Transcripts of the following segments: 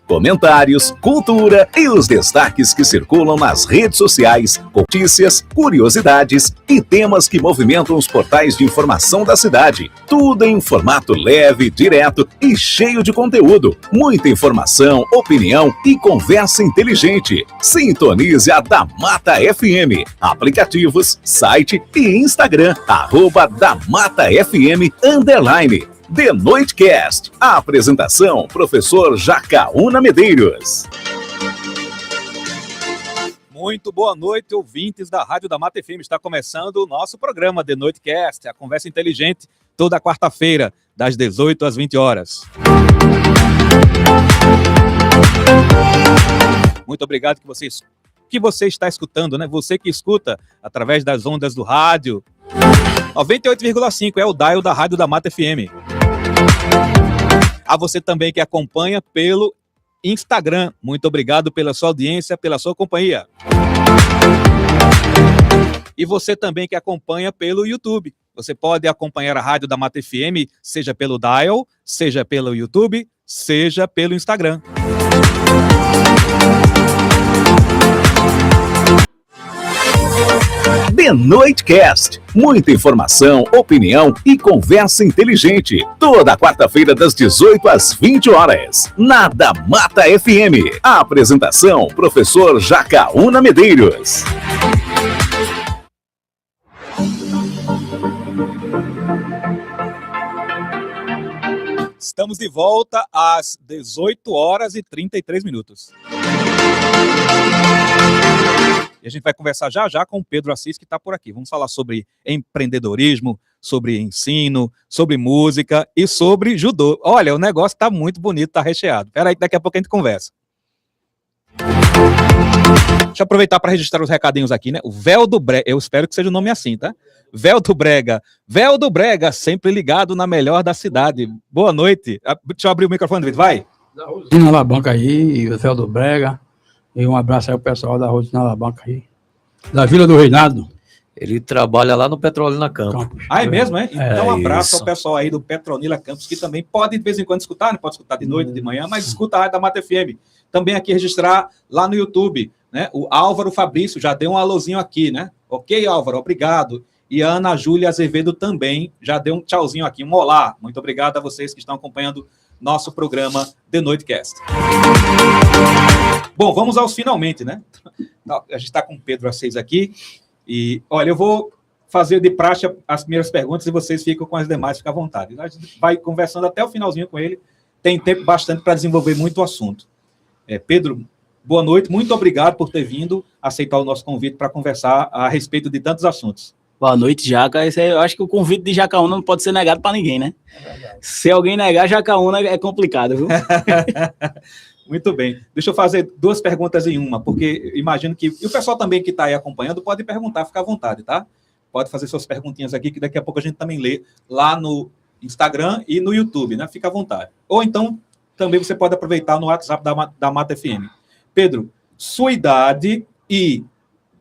Comentários, cultura e os destaques que circulam nas redes sociais, notícias, curiosidades e temas que movimentam os portais de informação da cidade. Tudo em um formato leve, direto e cheio de conteúdo. Muita informação, opinião e conversa inteligente. Sintonize a Da Mata FM. Aplicativos, site e Instagram, @DaMataFM_. The Noitecast. A apresentação, professor Jacaúna Medeiros. Muito boa noite, ouvintes da Rádio da Mata FM. Está começando o nosso programa The Noitecast, a conversa inteligente, toda quarta-feira, das 18 às 20 horas. Muito obrigado que você está escutando, né? Você que escuta através das ondas do rádio. 98,5 é o dial da Rádio da Mata FM. A você também que acompanha pelo Instagram. Muito obrigado pela sua audiência, pela sua companhia. E você também que acompanha pelo YouTube. Você pode acompanhar a Rádio da Mata FM, seja pelo dial, seja pelo YouTube, seja pelo Instagram. The Noitecast. Muita informação, opinião e conversa inteligente. Toda quarta-feira das 18 às 20 horas. Na Da Mata FM. A apresentação, professor Jacaúna Medeiros. Estamos de volta às 18 horas e 33 minutos. E a gente vai conversar já com o Pedro Assis, que está por aqui. Vamos falar sobre empreendedorismo, sobre ensino, sobre música e sobre judô. Olha, o negócio está muito bonito, está recheado. Espera aí que daqui a pouco a gente conversa. Deixa eu aproveitar para registrar os recadinhos aqui, né? O Véu do Brega, eu espero que seja o nome assim, tá? Véu do Brega, sempre ligado na melhor da cidade. Boa noite. Deixa eu abrir o microfone, Vitor, vai. Rotina Alabanca aí, o Véu do Brega. E um abraço aí ao pessoal da Rotina Alabanca aí. Da Vila do Reinado. Ele trabalha lá no Petrolina Campos. Ah, é mesmo, é? Então um abraço isso. ao pessoal aí do Petronila Campos, que também pode de vez em quando escutar, não pode escutar de noite, de manhã, mas escuta a Rádio da Mata FM. Também aqui registrar lá no YouTube, né? O Álvaro Fabrício já deu um alôzinho aqui, né? Ok, Álvaro, obrigado. E a Ana Júlia Azevedo também já deu um tchauzinho aqui, um olá. Muito obrigado a vocês que estão acompanhando nosso programa The Noitecast. Bom, vamos aos finalmente, né? A gente está com o Pedro Assis aqui. E, olha, eu vou fazer de praxe as primeiras perguntas e vocês ficam com as demais, fica à vontade. A gente vai conversando até o finalzinho com ele. Tem tempo bastante para desenvolver muito o assunto. Pedro, boa noite. Muito obrigado por ter vindo aceitar o nosso convite para conversar a respeito de tantos assuntos. Boa noite, Jaca. Eu acho que o convite de Jacaúna não pode ser negado para ninguém, né? Se alguém negar, Jacaúna é complicado, viu? Muito bem. Deixa eu fazer duas perguntas em uma, porque imagino que... E o pessoal também que está aí acompanhando pode perguntar, fica à vontade, tá? Pode fazer suas perguntinhas aqui, que daqui a pouco a gente também lê lá no Instagram e no YouTube, né? Fica à vontade. Ou então, também você pode aproveitar no WhatsApp da Mata FM. Pedro, sua idade e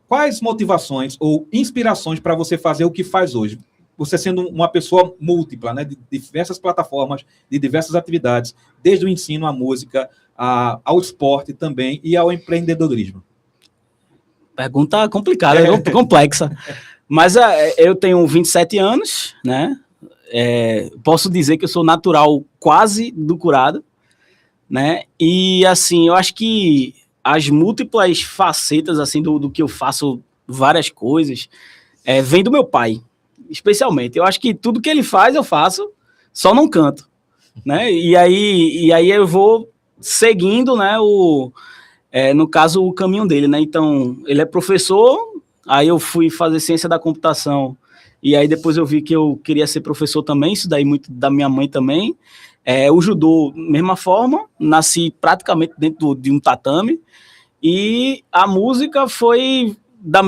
quais motivações ou inspirações para você fazer o que faz hoje? Você sendo uma pessoa múltipla, né, de diversas plataformas, de diversas atividades, desde o ensino à música, ao esporte também e ao empreendedorismo. Pergunta complicada, complexa. Mas eu tenho 27 anos, né? Posso dizer que eu sou natural quase do Curado, né? E, assim, eu acho que as múltiplas facetas, assim, do que eu faço, várias coisas, vem do meu pai, especialmente. Eu acho que tudo que ele faz, eu faço, só não canto, né? E aí eu vou seguindo, né, no caso, o caminho dele, né? Então, ele é professor, aí eu fui fazer ciência da computação, e aí depois eu vi que eu queria ser professor também, isso daí muito da minha mãe também. O judô, mesma forma, nasci praticamente dentro de um tatame, e a música foi da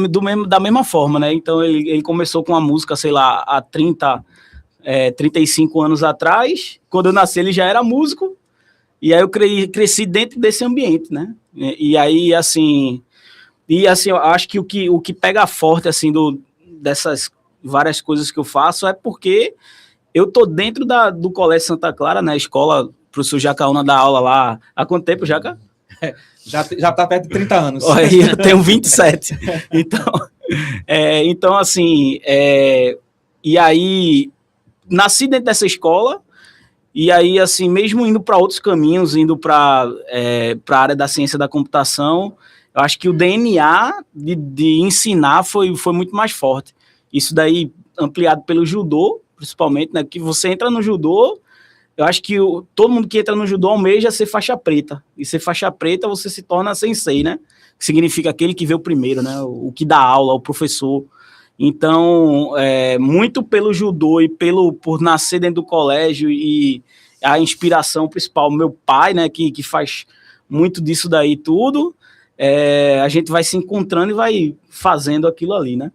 mesma forma, né? Então, ele começou com a música, sei lá, há 35 anos atrás. Quando eu nasci, ele já era músico, e aí eu cresci dentro desse ambiente, né? E aí, assim, eu acho que o que pega forte, assim, dessas várias coisas que eu faço é porque eu tô dentro do Colégio Santa Clara, né, escola professor Jacaúna dá aula lá. Há quanto tempo, Jaca? Já está perto de 30 anos. Olha, eu tenho 27. Então assim, e aí, nasci dentro dessa escola, e aí, assim, mesmo indo para outros caminhos, indo para a área da ciência da computação, eu acho que o DNA de ensinar foi muito mais forte. Isso daí ampliado pelo judô, principalmente, né? Que você entra no judô, eu acho que todo mundo que entra no judô almeja ser faixa preta. E ser faixa preta, você se torna sensei, né? Que significa aquele que veio primeiro, né? O que dá aula, o professor. Então, muito pelo judô e por nascer dentro do colégio e a inspiração principal, meu pai, né? Que faz muito disso daí tudo, a gente vai se encontrando e vai fazendo aquilo ali, né?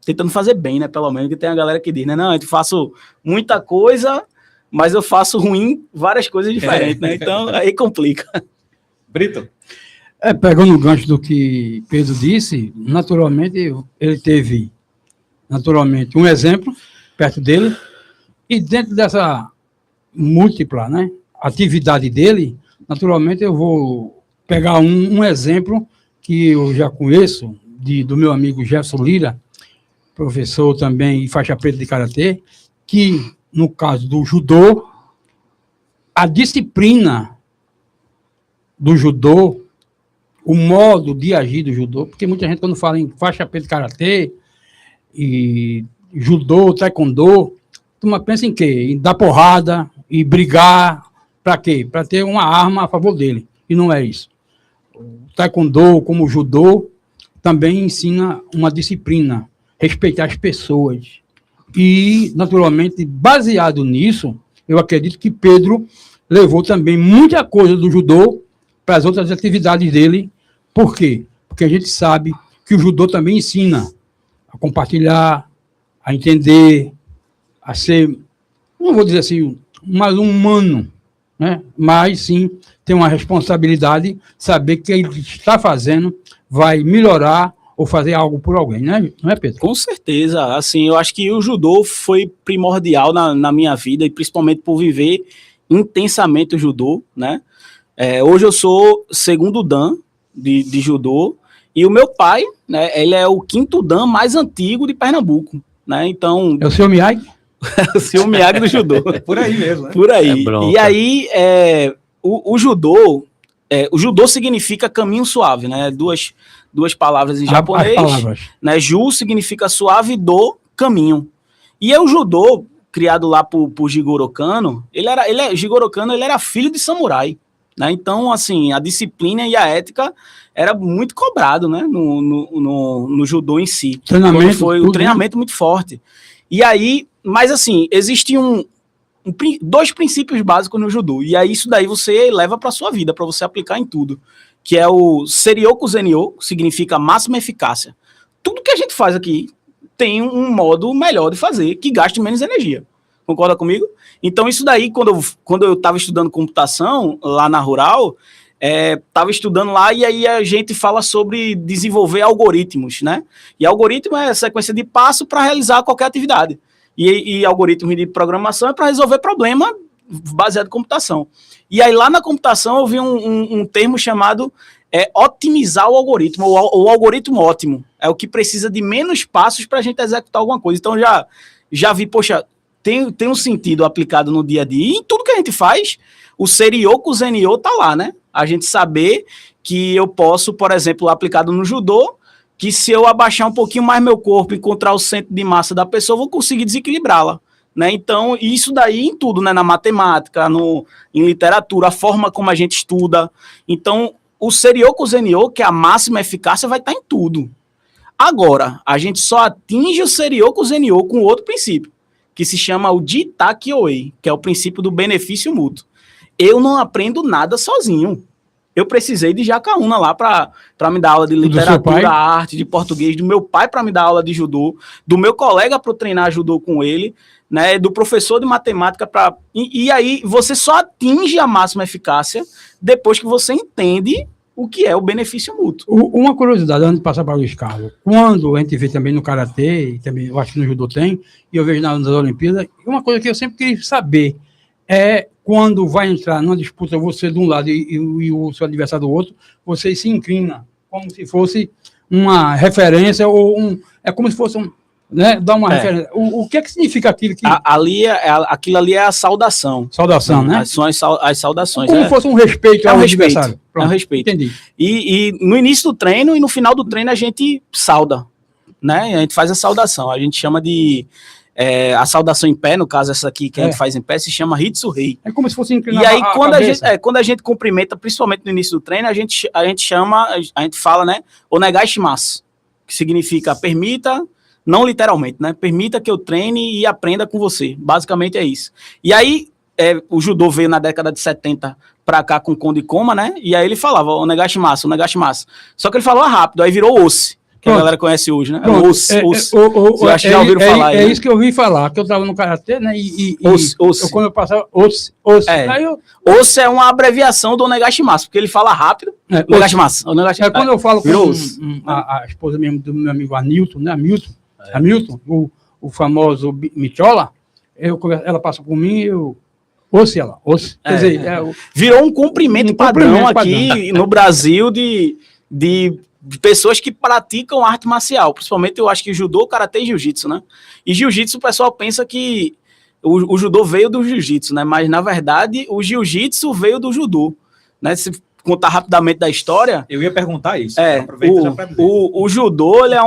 Tentando fazer bem, né? Pelo menos, que tem a galera que diz, né? Não, eu faço muita coisa, mas eu faço ruim várias coisas diferentes, né? Então, aí complica. Brito? Pegando o gancho do que Pedro disse, naturalmente, ele teve, naturalmente, um exemplo perto dele, e dentro dessa múltipla, né, atividade dele, naturalmente, eu vou pegar um exemplo que eu já conheço, do meu amigo Jefferson Lira, professor também e faixa preta de karatê, que, no caso do judô, a disciplina do judô, o modo de agir do judô, porque muita gente, quando fala em faixa preta de karatê, e judô, taekwondo, turma pensa em quê? Em dar porrada e brigar, para quê? Para ter uma arma a favor dele, e não é isso. O taekwondo, como o judô, também ensina uma disciplina, respeitar as pessoas. E, naturalmente, baseado nisso, eu acredito que Pedro levou também muita coisa do judô para as outras atividades dele. Por quê? Porque a gente sabe que o judô também ensina a compartilhar, a entender, a ser, não vou dizer assim, mais humano, né? Mas sim ter uma responsabilidade, saber que ele está fazendo vai melhorar ou fazer algo por alguém, né? Não é, Pedro? Com certeza. Assim, eu acho que o judô foi primordial na minha vida, e principalmente por viver intensamente o judô, né? Hoje eu sou segundo dan de judô, e o meu pai, né, ele é o quinto dan mais antigo de Pernambuco, né? Então... É o seu Miyagi? O seu Miyagi do judô. Por aí mesmo, né? Por aí. E aí, o judô significa caminho suave, né? Duas palavras em japonês. Palavras. Né? Ju significa suave, do, caminho. E o judô, criado lá por Jigoro Kano, Jigoro Kano, ele era filho de samurai. Né? Então, assim, a disciplina e a ética era muito cobrado, né? no judô em si. O treinamento muito forte. E aí, mas assim, existe dois princípios básicos no judô, e aí isso daí você leva para sua vida, para você aplicar em tudo, que é o Serioku Zenyo, que significa máxima eficácia. Tudo que a gente faz aqui tem um modo melhor de fazer, que gaste menos energia. Concorda comigo? Então isso daí, quando eu estava estudando computação, lá na Rural, estava estudando lá, e aí a gente fala sobre desenvolver algoritmos, né? E algoritmo é a sequência de passo para realizar qualquer atividade. E algoritmo de programação é para resolver problema baseado em computação. E aí lá na computação eu vi um termo chamado otimizar o algoritmo, ou o algoritmo ótimo. É o que precisa de menos passos para a gente executar alguma coisa. Então já vi, poxa, tem um sentido aplicado no dia a dia. E em tudo que a gente faz, o Serioku Zenyo tá lá, né? A gente saber que eu posso, por exemplo, aplicado no judô, que se eu abaixar um pouquinho mais meu corpo e encontrar o centro de massa da pessoa, eu vou conseguir desequilibrá-la. Né? Então, isso daí em tudo, né? Na matemática, em literatura, a forma como a gente estuda. Então, o Serioku Zenyo, que é a máxima eficácia, vai estar em tudo. Agora, a gente só atinge o Serioku Zenyo com outro princípio, que se chama o Jita Kyoei, que é o princípio do benefício mútuo. Eu não aprendo nada sozinho. Eu precisei de Jacaúna lá para me dar aula de literatura, arte, de português, do meu pai para me dar aula de judô, do meu colega para treinar judô com ele, né, do professor de matemática para... E aí você só atinge a máxima eficácia depois que você entende o que é o benefício mútuo. Uma curiosidade, antes de passar para o Luiz Carlos, quando a gente vê também no Karatê, e também eu acho que no Judô tem, e eu vejo nas Olimpíadas, uma coisa que eu sempre queria saber, é quando vai entrar numa disputa você de um lado e o seu adversário do outro, você se inclina, como se fosse uma referência é como se fosse né, dar uma referência. O que é que significa aquilo que... Aquilo ali é a saudação. Saudação, né? São as saudações. Como se fosse um respeito ao respeito, adversário. É um respeito. Entendi. E no início do treino e no final do treino a gente sauda, né? A gente faz a saudação. A gente chama de... a saudação em pé, no caso essa aqui que a gente faz em pé, se chama Hitsu-Rei. É como se fosse inclinar e aí, quando a gente cumprimenta, principalmente no início do treino, a gente fala, né, Onegai shimasu, que significa permita, não literalmente, né, permita que eu treine e aprenda com você. Basicamente é isso. E aí, o judô veio na década de 70 pra cá com Kondo Koma, né, e aí ele falava Onegai shimasu, Onegai shimasu. Só que ele falou rápido, aí virou Osse. Que a galera conhece hoje, né? Eu acho que já ouviram falar aí, né? Isso que eu ouvi falar, que eu estava no Karatê, né? Quando eu passava, Osse. Osse é uma abreviação do Onegashimasu, porque ele fala rápido. Onegashimasu. Quando eu falo com a esposa mesmo do meu amigo Hamilton, né? Hamilton, o famoso Michola, ela passa por mim e Osse. Quer dizer, virou um cumprimento padrão aqui no Brasil de pessoas que praticam arte marcial, principalmente eu acho que judô, karatê e jiu-jitsu, né? E jiu-jitsu o pessoal pensa que o judô veio do jiu-jitsu, né? Mas na verdade o jiu-jitsu veio do judô, né? Se contar rapidamente da história... Eu ia perguntar isso. O judô, ele é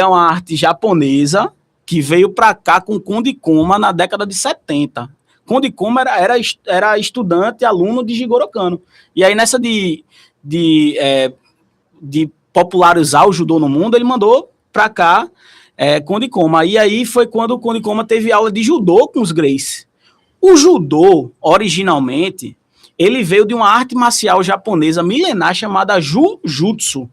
uma arte japonesa que veio para cá com Kondo Koma na década de 70. Kondo Koma era estudante, aluno de Jigoro Kano. E aí nessa de popularizar o judô no mundo, ele mandou pra cá Kondo Koma. E aí foi quando o Kondo Koma teve aula de judô com os Gracie. O judô, originalmente, ele veio de uma arte marcial japonesa milenar chamada Jujutsu.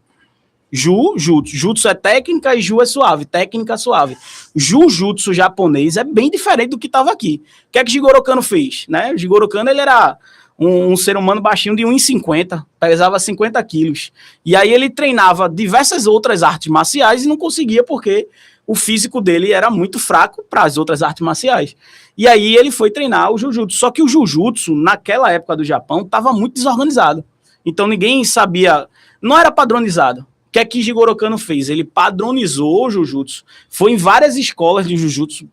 Jutsu é técnica e Ju é suave, técnica suave. Jujutsu japonês é bem diferente do que estava aqui. O que é que Jigoro Kano fez? Né? O Jigoro Kano, ele era um ser humano baixinho de 1,50, pesava 50 quilos. E aí ele treinava diversas outras artes marciais e não conseguia porque o físico dele era muito fraco para as outras artes marciais. E aí ele foi treinar o Jujutsu. Só que o Jujutsu, naquela época do Japão, estava muito desorganizado. Então ninguém sabia, não era padronizado. O que é que Jigoro Kano fez? Ele padronizou o Jujutsu, foi em várias escolas de Jujutsu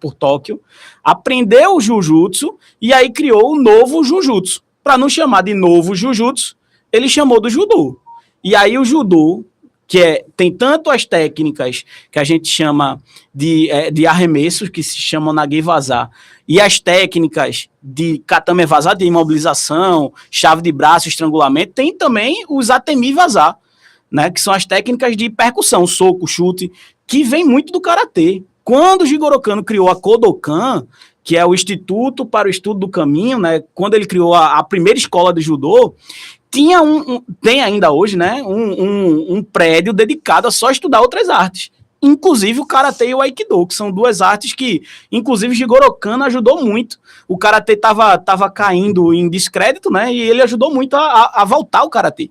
por Tóquio, aprendeu o Jujutsu e aí criou o novo Jujutsu. Para não chamar de novo Jujutsu, ele chamou do Judô. E aí o Judô, que tem tanto as técnicas que a gente chama de arremessos, que se chamam Nage Vazar, e as técnicas de Katame Vazar, de imobilização, chave de braço, estrangulamento, tem também os Atemi Vazar, né, que são as técnicas de percussão, soco, chute, que vem muito do Karatê. Quando o Jigoro Kano criou a Kodokan, que é o Instituto para o Estudo do Caminho, né, quando ele criou a primeira escola de judô, tinha tem ainda hoje, né, um prédio dedicado a só estudar outras artes, inclusive o Karatê e o Aikido, que são duas artes que, inclusive, Jigoro Kano ajudou muito. O Karatê tava caindo em descrédito, né, e ele ajudou muito a voltar o Karatê,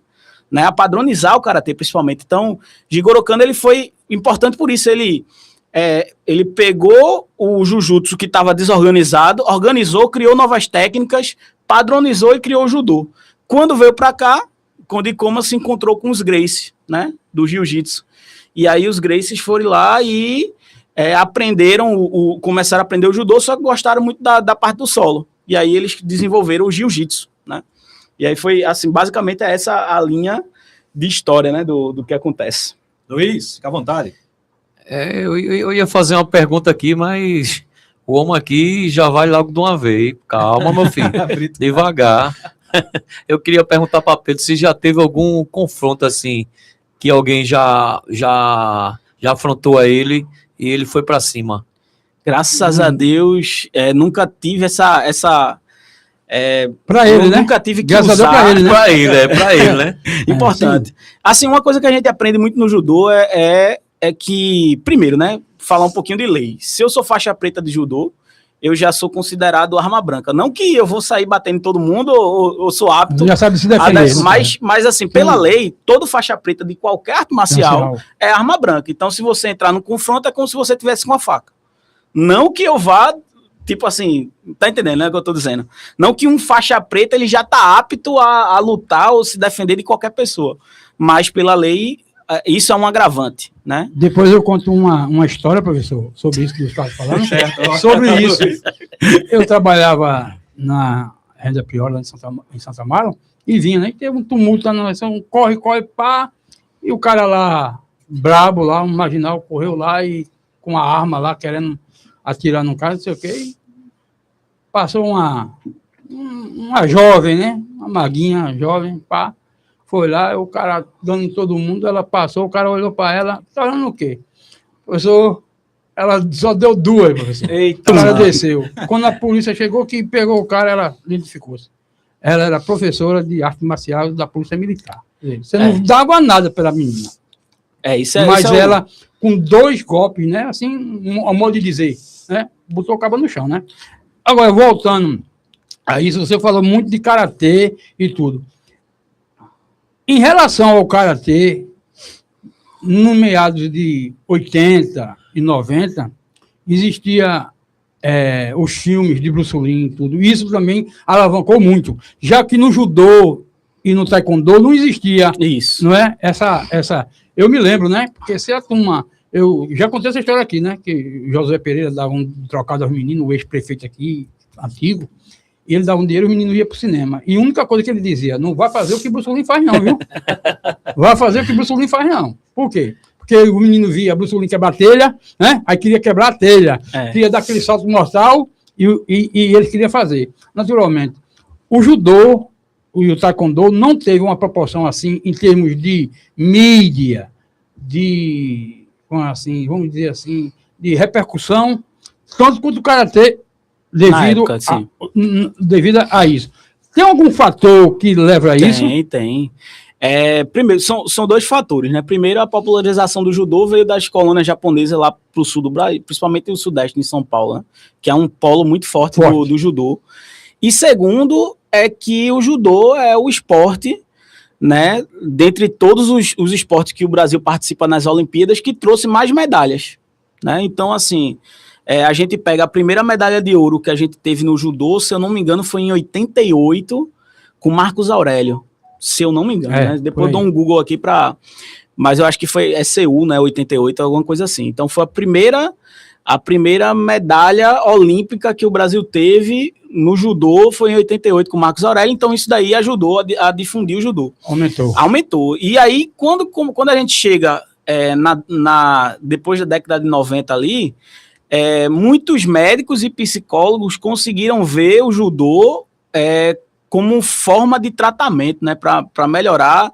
né, a padronizar o Karatê, principalmente. Então, Jigoro Kano, ele foi importante por isso. Ele pegou o Jujutsu que estava desorganizado, organizou, criou novas técnicas, padronizou e criou o Judô. Quando veio para cá, Kondo Koma se encontrou com os Gracie, né, do Jiu-Jitsu. E aí os Gracies foram lá e começaram a aprender o Judô, só que gostaram muito da parte do solo. E aí eles desenvolveram o Jiu-Jitsu, né. E aí foi, assim, basicamente essa a linha de história, né, do que acontece. Luiz, fica à vontade. Eu ia fazer uma pergunta aqui, mas o homem aqui já vai logo de uma vez. Calma, meu filho, devagar. Eu queria perguntar para Pedro se já teve algum confronto assim, que alguém já afrontou a ele e ele foi para cima. Graças a Deus, nunca tive essa para ele, né? Nunca tive que Graças usar. Para ele, né? Para ele, né? Importante. Assim, uma coisa que a gente aprende muito no judô é que, primeiro, né, falar um pouquinho de lei. Se eu sou faixa preta de judô, eu já sou considerado arma branca. Não que eu vou sair batendo em todo mundo ou sou apto. Já sabe se defender. Mas assim, pela lei, todo faixa preta de qualquer arte marcial é arma branca. Então, se você entrar no confronto, é como se você tivesse com uma faca. Não que eu vá tipo assim, tá entendendo, né, o que eu tô dizendo? Não que um faixa preta, ele já tá apto a lutar ou se defender de qualquer pessoa, mas pela lei, isso é um agravante, né? Depois eu conto uma história, professor, sobre isso que você estava falando. Certo. Sobre isso, eu trabalhava na Renda Pior, lá em Santa Amaro, e vinha, né? E teve um tumulto lá na eleição, corre, pá, e o cara lá, brabo lá, um marginal, correu lá e com a arma lá, querendo atirar no cara, não sei o quê, e passou uma jovem, né? Uma maguinha jovem, pá, foi lá, o cara dando em todo mundo, ela passou, o cara olhou para ela, tá olhando o quê? Professor, ela só deu 2, professor. Eita, o cara desceu. Quando a polícia chegou, que pegou o cara, ela identificou-se. Ela era professora de arte marcial da Polícia Militar. Você não dava nada pela menina. Mas ela, com 2 golpes, né? Assim, a modo de dizer, né? Botou o cabo no chão, né? Agora, voltando a isso, você falou muito de karatê e tudo. Em relação ao karatê, no meados de 80 e 90, existia os filmes de Bruce Lee e tudo. Isso também alavancou muito, já que no judô e no taekwondo não existia isso. Não é? Essa. Eu me lembro, né? Porque se a turma. Eu já contei essa história aqui, né? Que José Pereira dava um trocado aos meninos, o ex-prefeito aqui, antigo, e ele dava um dinheiro e o menino ia para o cinema. E a única coisa que ele dizia, não vai fazer o que Bruce Lee faz, não, viu? Vai fazer o que Bruce Lee faz, não. Por quê? Porque o menino via Bruce Lee quebrar a telha, né? Aí queria quebrar a telha, queria dar aquele salto mortal e ele queria fazer. Naturalmente, o judô e o taekwondo não teve uma proporção assim em termos de mídia, de, assim, vamos dizer assim, de repercussão, tanto quanto o karatê, devido a isso. Tem algum fator que leva a isso? Tem. Primeiro, são 2 fatores, né? Primeiro, a popularização do judô veio das colônias japonesas lá para o sul do Brasil, principalmente no sudeste, em São Paulo, né? Que é um polo muito forte. Do judô. E segundo, é que o judô é o esporte, né? Dentre todos os esportes que o Brasil participa nas Olimpíadas, que trouxe mais medalhas, né? Então, assim, a gente pega a primeira medalha de ouro que a gente teve no judô, se eu não me engano, foi em 88, com Marcos Aurélio. Se eu não me engano, né? Depois eu dou um Google aqui para... Mas eu acho que foi Seul, né? 88, alguma coisa assim. Então foi a primeira medalha olímpica que o Brasil teve no judô, foi em 88 com Marcos Aurélio. Então isso daí ajudou a difundir o judô. Aumentou. E aí, quando a gente chega depois da década de 90 ali, muitos médicos e psicólogos conseguiram ver o judô como forma de tratamento, né, para melhorar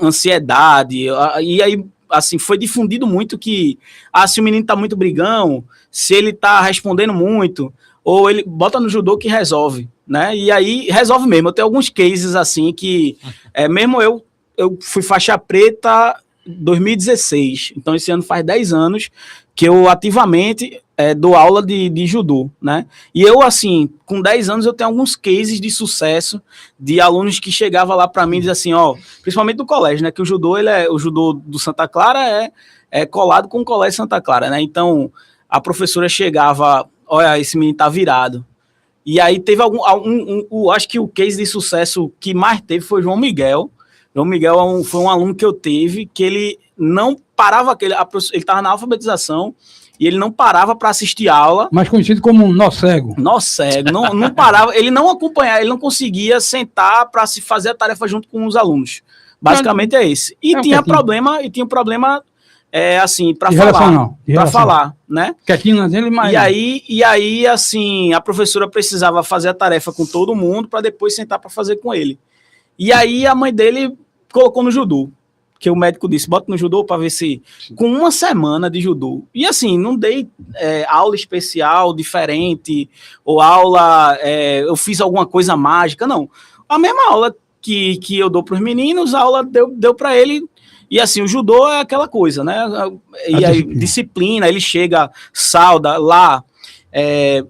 ansiedade. E aí, assim, foi difundido muito que se o menino tá muito brigão, se ele tá respondendo muito, ou ele bota no judô que resolve, né? E aí resolve mesmo. Eu tenho alguns cases assim que mesmo eu fui faixa preta 2016, então esse ano faz 10 anos que eu ativamente dou aula de judô, né? E eu, assim, com 10 anos eu tenho alguns cases de sucesso de alunos que chegavam lá para mim e diziam assim, principalmente do colégio, né? Que o judô, o judô do Santa Clara é colado com o colégio Santa Clara, né? Então, a professora chegava, olha, esse menino tá virado. E aí teve acho que o case de sucesso que mais teve foi João Miguel. João Miguel foi um aluno que eu tive, que ele não parava, ele estava na alfabetização, e ele não parava para assistir aula. Mais conhecido como nó cego. Nó cego, não parava, ele não acompanhava, ele não conseguia sentar para se fazer a tarefa junto com os alunos. Basicamente é esse. E tinha problema, assim, para falar, né? Quietinho dele, mas... E aí, assim, a professora precisava fazer a tarefa com todo mundo para depois sentar para fazer com ele. E aí a mãe dele colocou no judô, que o médico disse, bota no judô para ver se... Com uma semana de judô. E assim, não dei aula especial, diferente, ou aula, eu fiz alguma coisa mágica, não. A mesma aula que eu dou para os meninos, a aula deu para ele. E assim, o judô é aquela coisa, né? E aí, disciplina, ele chega, salda, lá é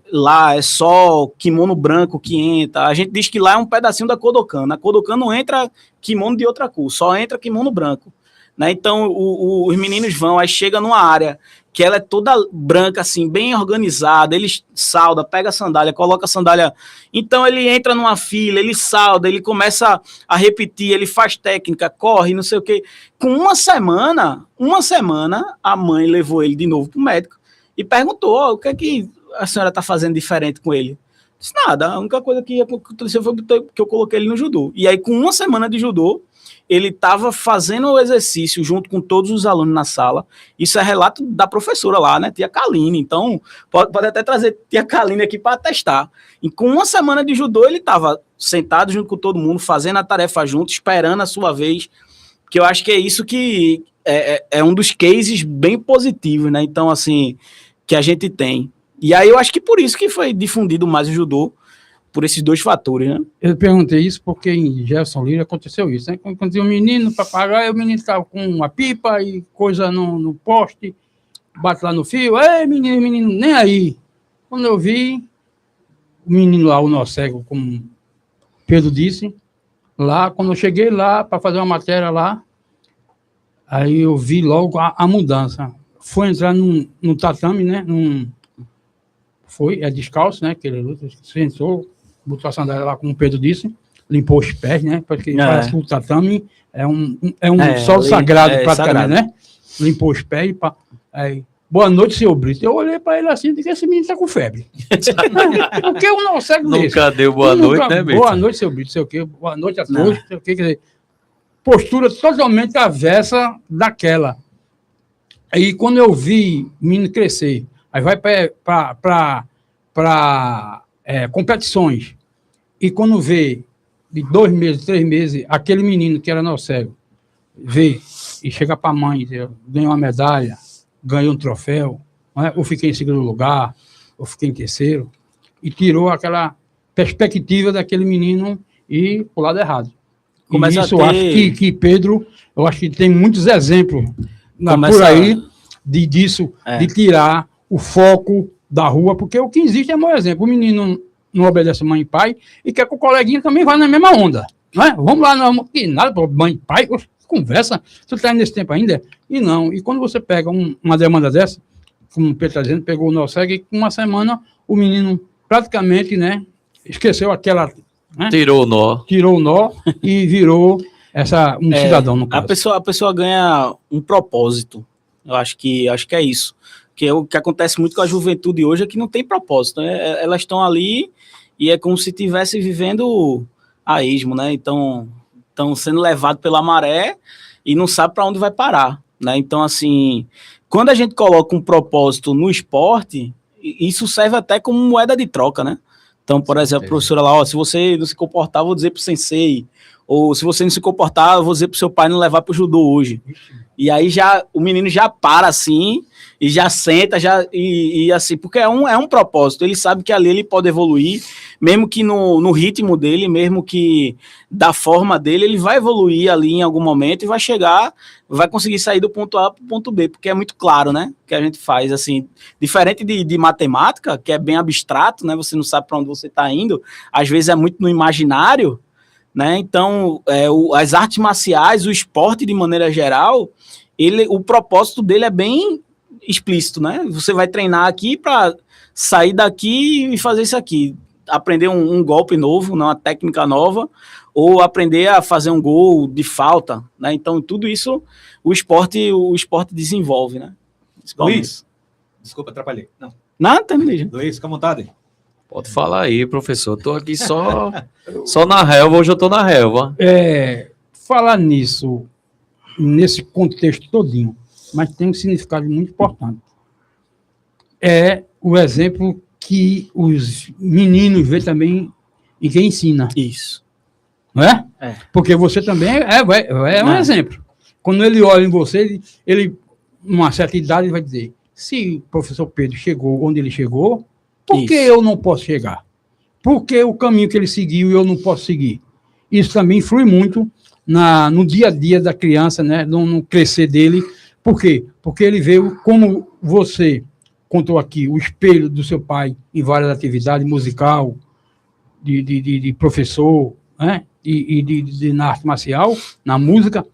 só kimono branco que entra. A gente diz que lá é um pedacinho da Kodokan. Na Kodokan não entra kimono de outra cor, só entra kimono branco, né? Então, os meninos vão, aí chega numa área que ela é toda branca, assim, bem organizada, ele salda, pega a sandália, coloca a sandália. Então, ele entra numa fila, ele salda, ele começa a repetir, ele faz técnica, corre, não sei o quê. Com uma semana, a mãe levou ele de novo pro médico e perguntou, o que é que a senhora tá fazendo diferente com ele? Disse, nada, a única coisa que aconteceu foi que eu coloquei ele no judô. E aí, com uma semana de judô, ele estava fazendo o exercício junto com todos os alunos na sala. Isso é relato da professora lá, né? Tia Kaline. Então, pode até trazer tia Kaline aqui para atestar. E com uma semana de judô, ele estava sentado junto com todo mundo, fazendo a tarefa junto, esperando a sua vez. Que eu acho que é isso que é um dos cases bem positivos, né? Então, assim, que a gente tem. E aí eu acho que por isso que foi difundido mais o judô, por esses dois fatores, né? Eu perguntei isso porque em Jefferson Lira aconteceu isso, né? Quando tinha um menino para pagar, o menino estava com uma pipa e coisa no poste, bate lá no fio, ei, menino, nem aí. Quando eu vi, o menino lá, o nó cego, como Pedro disse, lá, quando eu cheguei lá para fazer uma matéria lá, aí eu vi logo a mudança. Foi entrar no tatame, né? É descalço, né? Que ele luta, sentou, botou a sandália lá, como o Pedro disse, limpou os pés, né? Porque parece que o tatame é um solo sagrado, praticamente, sagrado, né? Limpou os pés. Aí, boa noite, senhor Brito. Eu olhei para ele assim e disse, esse menino está com febre. Porque eu não sei desse. Nunca deu boa noite, né, Brito? Boa noite, senhor Brito, sei o quê. Boa noite a todos, sei o quê. Quer dizer, postura totalmente avessa daquela. Aí, quando eu vi o menino crescer, aí vai para competições. E quando vê, de 2 meses, 3 meses, aquele menino que era nó cego, vê e chega para a mãe e diz, ganhou uma medalha, ganhou um troféu, né? Ou fiquei em segundo lugar, ou fiquei em terceiro, e tirou aquela perspectiva daquele menino ir para o lado errado. Começa e isso eu acho que Pedro, eu acho que tem muitos exemplos por aí disso, de tirar o foco da rua, porque o que existe é um exemplo. O menino não obedece mãe e pai e quer que o coleguinha também vá na mesma onda. Não é? Vamos lá, não, que nada para mãe e pai, conversa, você está nesse tempo ainda? E não. E quando você pega uma demanda dessa, como o Pedro está dizendo, pegou o nó cego e com uma semana o menino praticamente, né, esqueceu aquela... Né? Tirou o nó e virou um cidadão, no caso. A pessoa ganha um propósito. Eu acho que é isso. Que o que acontece muito com a juventude hoje é que não tem propósito. Né? Elas estão ali e é como se estivessem vivendo a esmo, né? Então, estão sendo levados pela maré e não sabe para onde vai parar. Né? Então, assim, quando a gente coloca um propósito no esporte, isso serve até como moeda de troca, né? Então, por exemplo, a professora lá, se você não se comportar, eu vou dizer pro sensei. Ou se você não se comportar, eu vou dizer pro seu pai não levar pro judô hoje. E aí o menino já para assim, e já senta, e assim, porque é um propósito. Ele sabe que ali ele pode evoluir, mesmo que no ritmo dele, mesmo que da forma dele, ele vai evoluir ali em algum momento e vai chegar, vai conseguir sair do ponto A para o ponto B, porque é muito claro, né, que a gente faz, assim, diferente de matemática, que é bem abstrato, né, você não sabe para onde você está indo, às vezes é muito no imaginário, né, então, as artes marciais, o esporte de maneira geral, o propósito dele é bem explícito, né? Você vai treinar aqui para sair daqui e fazer isso aqui. Aprender um golpe novo, uma técnica nova, ou aprender a fazer um gol de falta, né? Então, tudo isso o esporte desenvolve, né? Luiz, desculpa, atrapalhei. Não, terminei já. Luiz, fica à vontade. Pode falar aí, professor. Estou aqui só na relva, hoje eu estou na relva. Falar nisso, nesse contexto todinho, mas tem um significado muito importante. É o exemplo que os meninos veem também em quem ensina. Isso. Não é? Porque você também é um exemplo. Quando ele olha em você, ele numa certa idade, ele vai dizer, se o professor Pedro chegou onde ele chegou, por que eu não posso chegar? Por que o caminho que ele seguiu eu não posso seguir? Isso também influi muito no dia a dia da criança, né? No crescer dele. Por quê? Porque ele veio, como você contou aqui, o espelho do seu pai em várias atividades, musical, de professor, né? E na arte marcial, na música.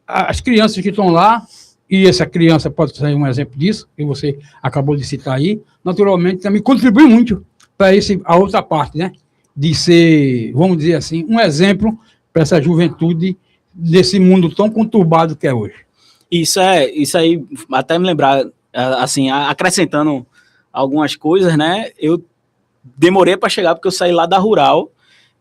as crianças que estão lá, e essa criança pode ser um exemplo disso, que você acabou de citar aí, naturalmente também contribui muito para a outra parte, né? De ser, vamos dizer assim, um exemplo para essa juventude desse mundo tão conturbado que é hoje. Isso aí, até me lembrar, assim, acrescentando algumas coisas, né? Eu demorei para chegar porque eu saí lá da Rural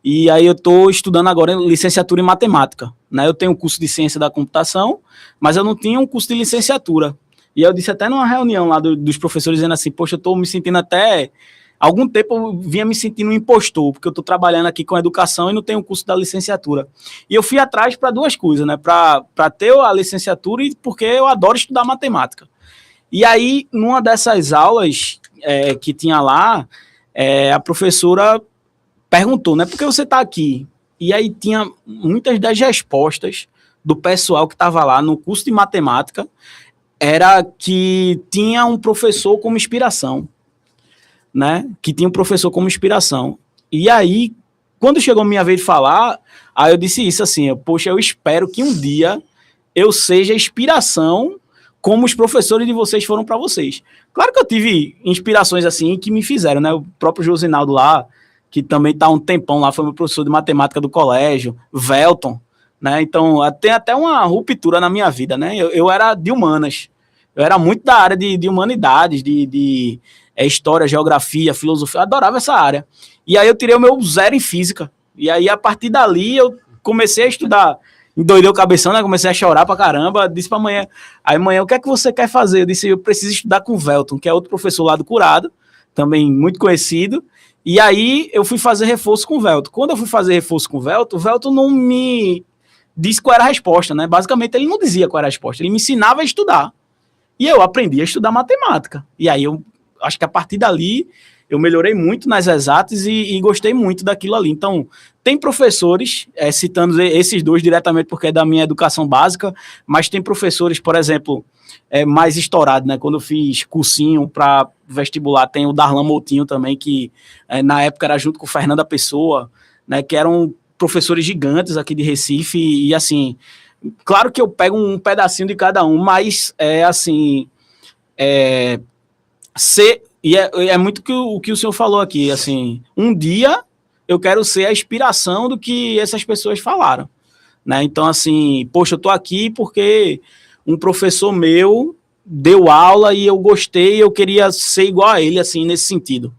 e aí eu estou estudando agora licenciatura em matemática, né? Eu tenho um curso de ciência da computação, mas eu não tinha um curso de licenciatura. E eu disse até numa reunião lá dos professores dizendo assim, poxa, eu estou me sentindo até... Algum tempo eu vinha me sentindo um impostor, porque eu estou trabalhando aqui com educação e não tenho o curso da licenciatura. E eu fui atrás para duas coisas, né? Para ter a licenciatura e porque eu adoro estudar matemática. E aí, numa dessas aulas que tinha lá, a professora perguntou, né? Por que você está aqui? E aí tinha muitas das respostas do pessoal que estava lá no curso de matemática, era que tinha um professor como inspiração. Né, que tinha um professor como inspiração. E aí, quando chegou a minha vez de falar, aí eu disse isso assim, poxa, eu espero que um dia eu seja inspiração como os professores de vocês foram para vocês. Claro que eu tive inspirações assim que me fizeram, né? O próprio Josinaldo lá, que também está um tempão lá, foi meu professor de matemática do colégio, Velton, né? Então, tem até uma ruptura na minha vida, né? Eu era de humanas, eu era muito da área de humanidades, de história, geografia, filosofia, eu adorava essa área. E aí eu tirei o meu 0 em física. E aí, a partir dali, eu comecei a estudar. Endoidei o cabeção, né? Comecei a chorar pra caramba. Disse pra amanhã, o que é que você quer fazer? Eu disse, eu preciso estudar com o Velton, que é outro professor lá do Curado, também muito conhecido. E aí, eu fui fazer reforço com o Velton. Quando eu fui fazer reforço com o Velton não me disse qual era a resposta, né? Basicamente, ele não dizia qual era a resposta. Ele me ensinava a estudar. E eu aprendi a estudar matemática. E aí, eu acho que a partir dali eu melhorei muito nas exatas e gostei muito daquilo ali. Então, tem professores, citando esses dois diretamente porque é da minha educação básica, mas tem professores, por exemplo, mais estourados, né? Quando eu fiz cursinho para vestibular, tem o Darlan Moutinho também, que na época era junto com o Fernanda Pessoa, né? Que eram professores gigantes aqui de Recife e assim, claro que eu pego um pedacinho de cada um, mas é muito o que o senhor falou aqui, assim, um dia eu quero ser a inspiração do que essas pessoas falaram, né? Então, assim, poxa, eu tô aqui porque um professor meu deu aula e eu gostei, eu queria ser igual a ele, assim, nesse sentido,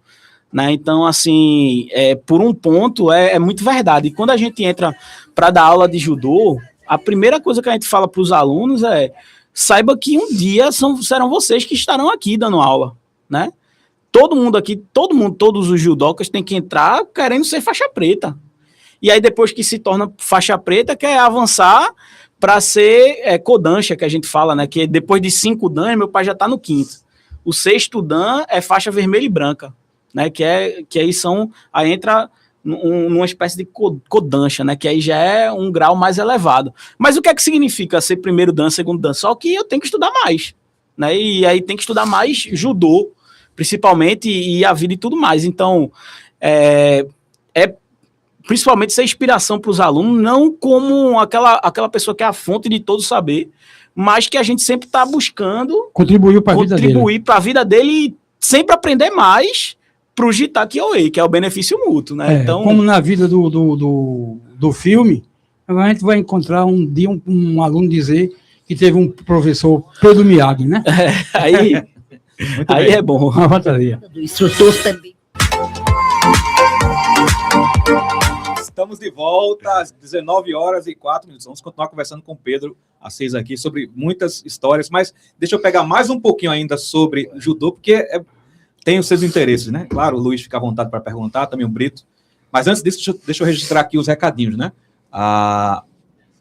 né? Então, assim, por um ponto, é muito verdade. E quando a gente entra para dar aula de judô, a primeira coisa que a gente fala para os alunos saiba que um dia serão vocês que estarão aqui dando aula, né? Todo mundo aqui, todos os judocas têm que entrar querendo ser faixa preta. E aí, depois que se torna faixa preta, quer avançar para ser kodansha, que a gente fala, né? Que depois de 5 dan, meu pai já está no 5º. O 6º dan é faixa vermelha e branca, né? Que aí aí entra numa espécie de kodansha, né? Que aí já é um grau mais elevado. Mas o que é que significa ser primeiro dan, segundo dan? Só que eu tenho que estudar mais, né? E aí tem que estudar mais judô, principalmente, e a vida e tudo mais. Então, principalmente ser inspiração para os alunos, não como aquela pessoa que é a fonte de todo saber, mas que a gente sempre está buscando contribuir para a vida dele e sempre aprender mais para o Jitaki-Oe, que é o benefício mútuo, né? Então, como na vida do filme, a gente vai encontrar um dia um aluno dizer que teve um professor Pedro Miyagi, né? Aí é bom. Uma fantasia. Do instrutor também. Estamos de volta às 19h04. Vamos continuar conversando com o Pedro Assis aqui sobre muitas histórias, mas deixa eu pegar mais um pouquinho ainda sobre judô, porque tem os seus interesses, né? Claro, o Luiz fica à vontade para perguntar, também o Brito. Mas antes disso, deixa eu registrar aqui os recadinhos, né? A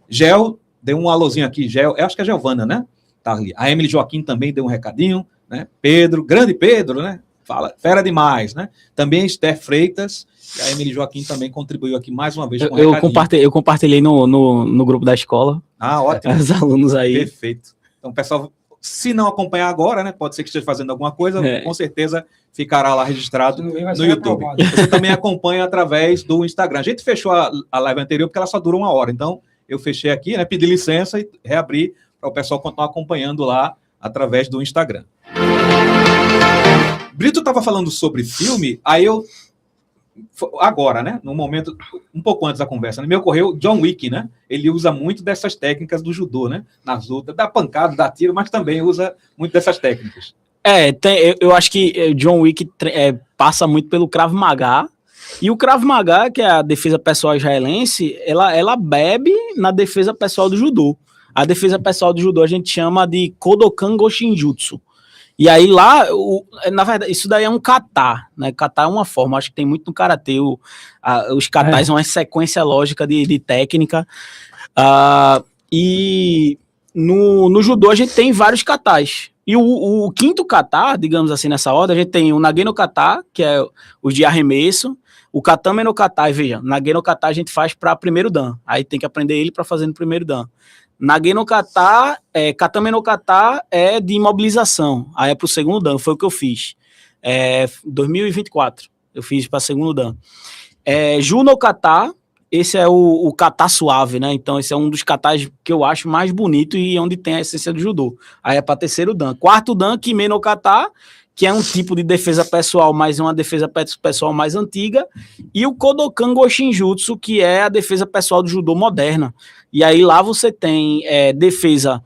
Gel deu um alôzinho aqui, eu acho que é a Giovana, né? Tá ali. A Emily Joaquim também deu um recadinho, né? Pedro, grande Pedro, né? Fala, fera demais, né? Também Esther Freitas e a Emily Joaquim também contribuiu aqui mais uma vez com um recadinho. Eu compartilhei no grupo da escola. Ah, ótimo. Os alunos aí. Perfeito. Então, pessoal, se não acompanhar agora, né? Pode ser que esteja fazendo alguma coisa, com certeza ficará lá registrado no YouTube. Você também acompanha através do Instagram. A gente fechou a live anterior porque ela só dura 1 hora, então eu fechei aqui, né? Pedi licença e reabri para o pessoal continuar acompanhando lá através do Instagram. Brito estava falando sobre filme, aí eu... Agora, né? No momento, um pouco antes da conversa, me ocorreu John Wick, né? Ele usa muito dessas técnicas do judô, né? Nas lutas, dá pancada, dá tiro, mas também usa muito dessas técnicas. Eu acho que John Wick passa muito pelo Krav Maga, e o Krav Maga, que é a defesa pessoal israelense, ela bebe na defesa pessoal do judô. A defesa pessoal do judô a gente chama de Kodokan Goshinjutsu. E aí lá, na verdade, isso daí é um kata, né? Kata é uma forma, acho que tem muito no karatê, os katas são uma sequência lógica de técnica. E no judô a gente tem vários katas. E o quinto kata, digamos assim, nessa ordem, a gente tem o Nage no kata, que é o de arremesso, o Katame no kata, e veja, Nage no kata a gente faz para primeiro dan, aí tem que aprender ele para fazer no primeiro dan. Nage no kata, Katame no kata é de imobilização, aí é pro segundo dan, foi o que eu fiz. 2024, eu fiz para segundo dan. Ju no kata, esse é o kata suave, né? Então esse é um dos katas que eu acho mais bonito e onde tem a essência do judô. Aí é para terceiro dan. Quarto dan, Kime no kata, que é um tipo de defesa pessoal, mas uma defesa pessoal mais antiga, e o Kodokan Goshinjutsu, que é a defesa pessoal do judô moderna. E aí lá você tem defesa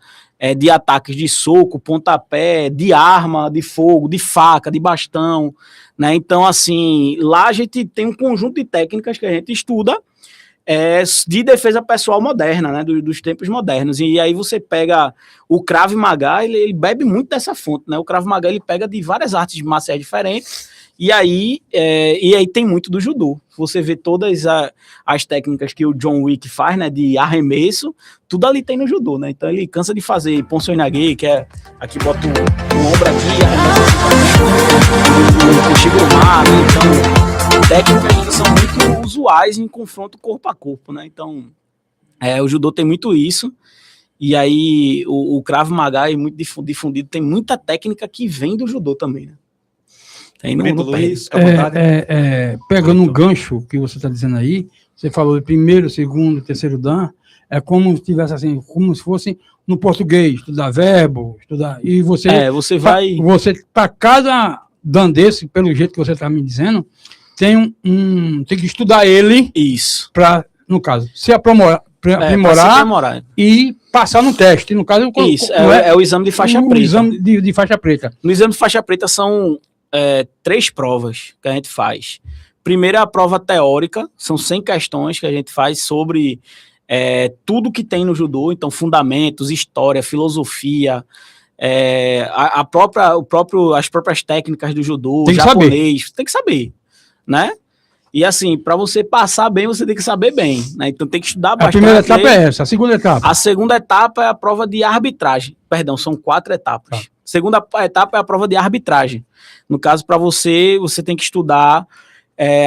de ataques de soco, pontapé, de arma, de fogo, de faca, de bastão, né? Então, assim, lá a gente tem um conjunto de técnicas que a gente estuda de defesa pessoal moderna, né, dos tempos modernos. E aí você pega o Krav Maga, ele bebe muito dessa fonte, né? O Krav Maga ele pega de várias artes marciais diferentes, e aí tem muito do judô. Você vê todas as técnicas que o John Wick faz, né, de arremesso, tudo ali tem no judô, né? Então ele cansa de fazer Ponsoi Nage, que é aqui bota o ombro aqui, o Shiguruma, né? Então técnicas que são muito usuais em confronto corpo a corpo, né? Então, o judô tem muito isso, e aí o Krav Maga é muito difundido, tem muita técnica que vem do judô também, né? Tem no Luiz, pegando um gancho que você está dizendo aí, você falou de primeiro, segundo, terceiro dan, é como se tivesse assim, como se fosse no português, estudar verbo, e você... você vai... Para cada dan desse, pelo jeito que você está me dizendo, tem que estudar ele. Isso. Para, no caso, se aprimorar e passar no teste. No caso, isso, é o exame de faixa preta. O exame de faixa preta. No exame de faixa preta são 3 provas que a gente faz. Primeiro é a prova teórica, são 100 questões que a gente faz sobre tudo que tem no judô, então fundamentos, história, filosofia, as próprias técnicas do judô, japonês, tem que saber, né? E assim, para você passar bem, você tem que saber bem, né? Então tem que estudar bastante. A primeira etapa é essa, a segunda etapa? A segunda etapa é a prova de arbitragem. Perdão, são 4 etapas. Tá. Segunda etapa é a prova de arbitragem. No caso, para você tem que estudar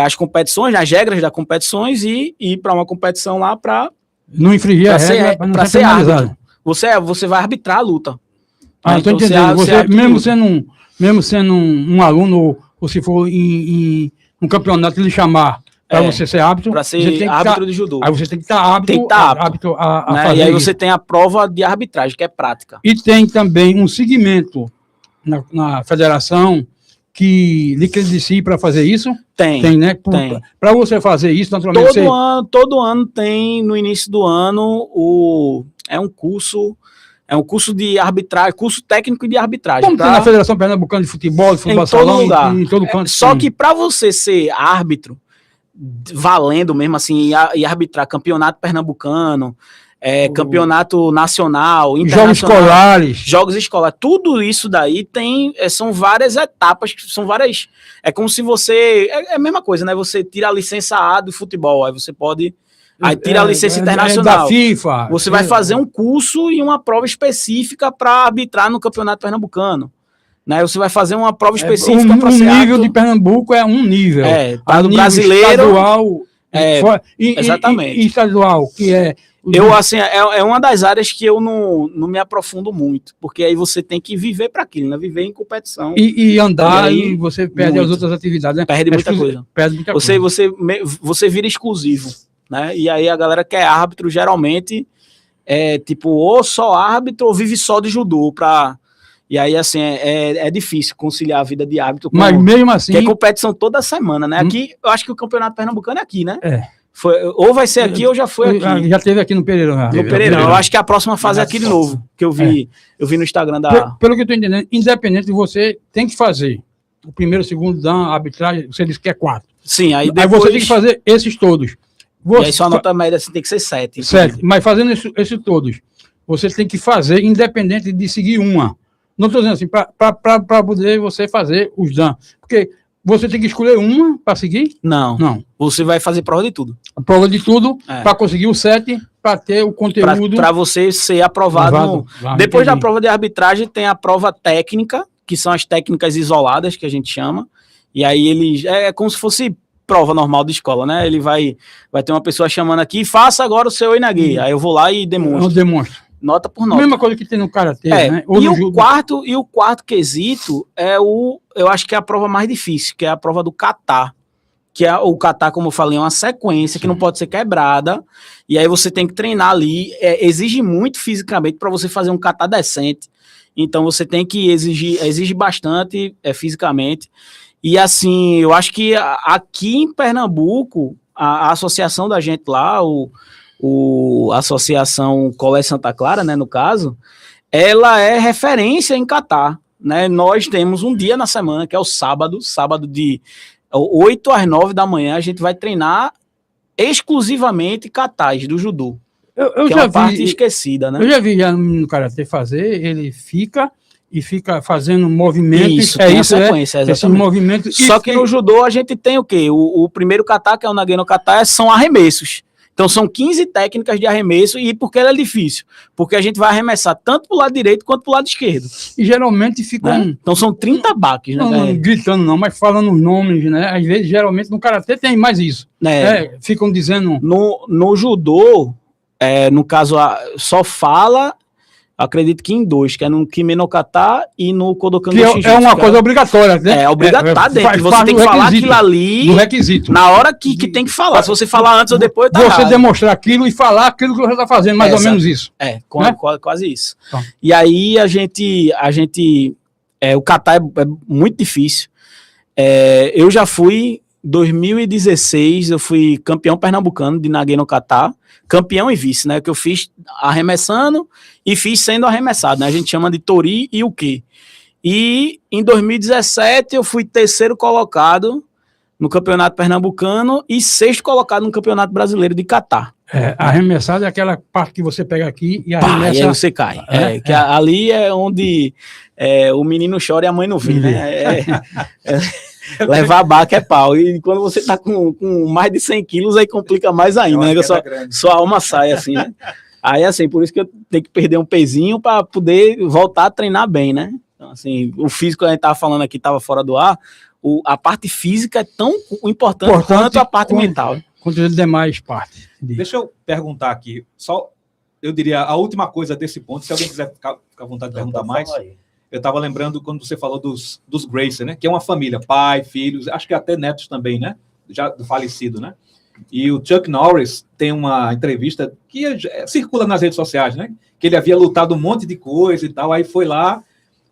as competições, as regras das competições e ir para uma competição lá para... Não infringir a regra, para ser árbitro. Você vai arbitrar a luta. Estou entendendo. Mesmo sendo um aluno, ou se for em um campeonato lhe chamar para você ser árbitro, para ser árbitro de judô. Aí você tem que estar árbitro a né? fazer. E aí isso. você tem a prova de arbitragem, que é prática. E tem também um segmento na federação que lhe credencia para fazer isso? Tem, né? Para você fazer isso, naturalmente... Todo ano tem, no início do ano, um curso de arbitragem, curso técnico de arbitragem. Como tem na Federação Pernambucana de Futebol Salão, em todo canto. Só que para você ser árbitro, valendo mesmo assim, e arbitrar campeonato pernambucano, campeonato nacional, internacional, jogos escolares, tudo isso daí são várias etapas, são várias, é como se você, é a mesma coisa, né, você tira a licença A do futebol, aí você pode, aí tira a licença internacional, da FIFA, você vai fazer um curso e uma prova específica para arbitrar no campeonato pernambucano. Né, você vai fazer uma prova específica para ser o nível de Pernambuco é um nível. Tá no brasileiro, estadual, exatamente. E estadual, que é... assim, é uma das áreas que eu não me aprofundo muito, porque aí você tem que viver para aquilo, né? Viver em competição. E andar, e você perde as outras atividades, né? Perde muita coisa. Você vira exclusivo, né? E aí a galera que é árbitro, geralmente, tipo, ou só árbitro ou vive só de judô E aí, assim, é difícil conciliar a vida de árbitro com... Mas mesmo assim... Que é competição toda semana, né? Aqui, eu acho que o Campeonato Pernambucano é aqui, né? Ou vai ser aqui ou já foi aqui. Já teve aqui no Pereirão. No Pereirão. Eu acho que a próxima fase é aqui de novo, que eu vi no Instagram da... Pelo que eu estou entendendo, independente de você, tem que fazer o primeiro, segundo dan, arbitragem, você disse que é 4. Sim, aí depois... Aí você tem que fazer esses todos. E aí sua nota média assim, tem que ser 7. 7, mas fazendo esses todos, você tem que fazer independente de seguir uma. Não estou dizendo assim, para poder você fazer os dan. Porque você tem que escolher uma para seguir? Não. Você vai fazer prova de tudo. Prova de tudo, para conseguir o 7, para ter o conteúdo... Para você ser aprovado. Depois da prova de arbitragem, tem a prova técnica, que são as técnicas isoladas, que a gente chama. E aí ele é como se fosse prova normal de escola, né? Ele vai ter uma pessoa chamando aqui, faça agora o seu Inagui. Aí eu vou lá e demonstro. Eu demonstro. Nota por nota. Mesma coisa que tem no karatê, né? Ou e o quarto quesito eu acho que é a prova mais difícil, que é a prova do kata. Que é o kata, como eu falei, é uma sequência que não pode ser quebrada. E aí você tem que treinar ali. Exige muito fisicamente para você fazer um kata decente. Então você tem que exige bastante fisicamente. E assim, eu acho que aqui em Pernambuco, a associação da gente lá, a Associação Colégio Santa Clara, né, no caso, ela é referência em kata, né? Nós temos um dia na semana, que é o sábado de 8 às 9 da manhã, a gente vai treinar exclusivamente katas do judô. Eu que já é uma parte esquecida, né? Eu já vi no karatê fazer, ele fica fazendo movimentos. Isso, tem isso, sequência, esse movimento. Só que no judô a gente tem o quê? O primeiro kata, que é o Nage no Kata, são arremessos. Então são 15 técnicas de arremesso. E por que ela é difícil? Porque a gente vai arremessar tanto pro lado direito quanto pro lado esquerdo. E geralmente ficam... Né? Então são 30 baques, né? Não gritando não, mas falando os nomes, né? Às vezes, geralmente, no karatê tem mais isso. Ficam dizendo... No judô, no caso, só fala... Acredito que em 2, que é no Kime no Kata e no Kodokan no Shinjutsu. É uma coisa obrigatória, né? É obrigatório, tá dentro. Você tem que falar aquilo ali no requisito. Na hora que tem que falar. Se você falar antes ou depois, tá você errado. Demonstrar aquilo e falar aquilo que você está fazendo, mais ou menos isso. Quase isso. Então. E aí a gente o kata é muito difícil. Eu já fui, 2016, eu fui campeão pernambucano de Nage no Kata. Campeão e vice, né? Que eu fiz arremessando e fiz sendo arremessado, né? A gente chama de tori e o quê? E em 2017 eu fui 3º colocado no Campeonato Pernambucano e 6º colocado no Campeonato Brasileiro de kata. Arremessado é aquela parte que você pega aqui e arremessa. E aí você cai. Ali é onde o menino chora e a mãe não vê, né? Levar baque é pau. E quando você tá com mais de 100 quilos, aí complica mais ainda, né? Sua alma sai assim, né? Aí, assim, por isso que eu tenho que perder um pezinho para poder voltar a treinar bem, né? Então, assim, o físico que a gente tava falando aqui tava fora do ar, a parte física é tão importante quanto a parte mental. Quanto as demais partes. Deixa eu perguntar aqui, eu diria, a última coisa desse ponto, se alguém quiser ficar à vontade de perguntar mais... Eu estava lembrando quando você falou dos Gracie, né? Que é uma família, pai, filhos, acho que até netos também, né? Já do falecido, né? E o Chuck Norris tem uma entrevista que circula nas redes sociais, né? Que ele havia lutado um monte de coisa e tal, aí foi lá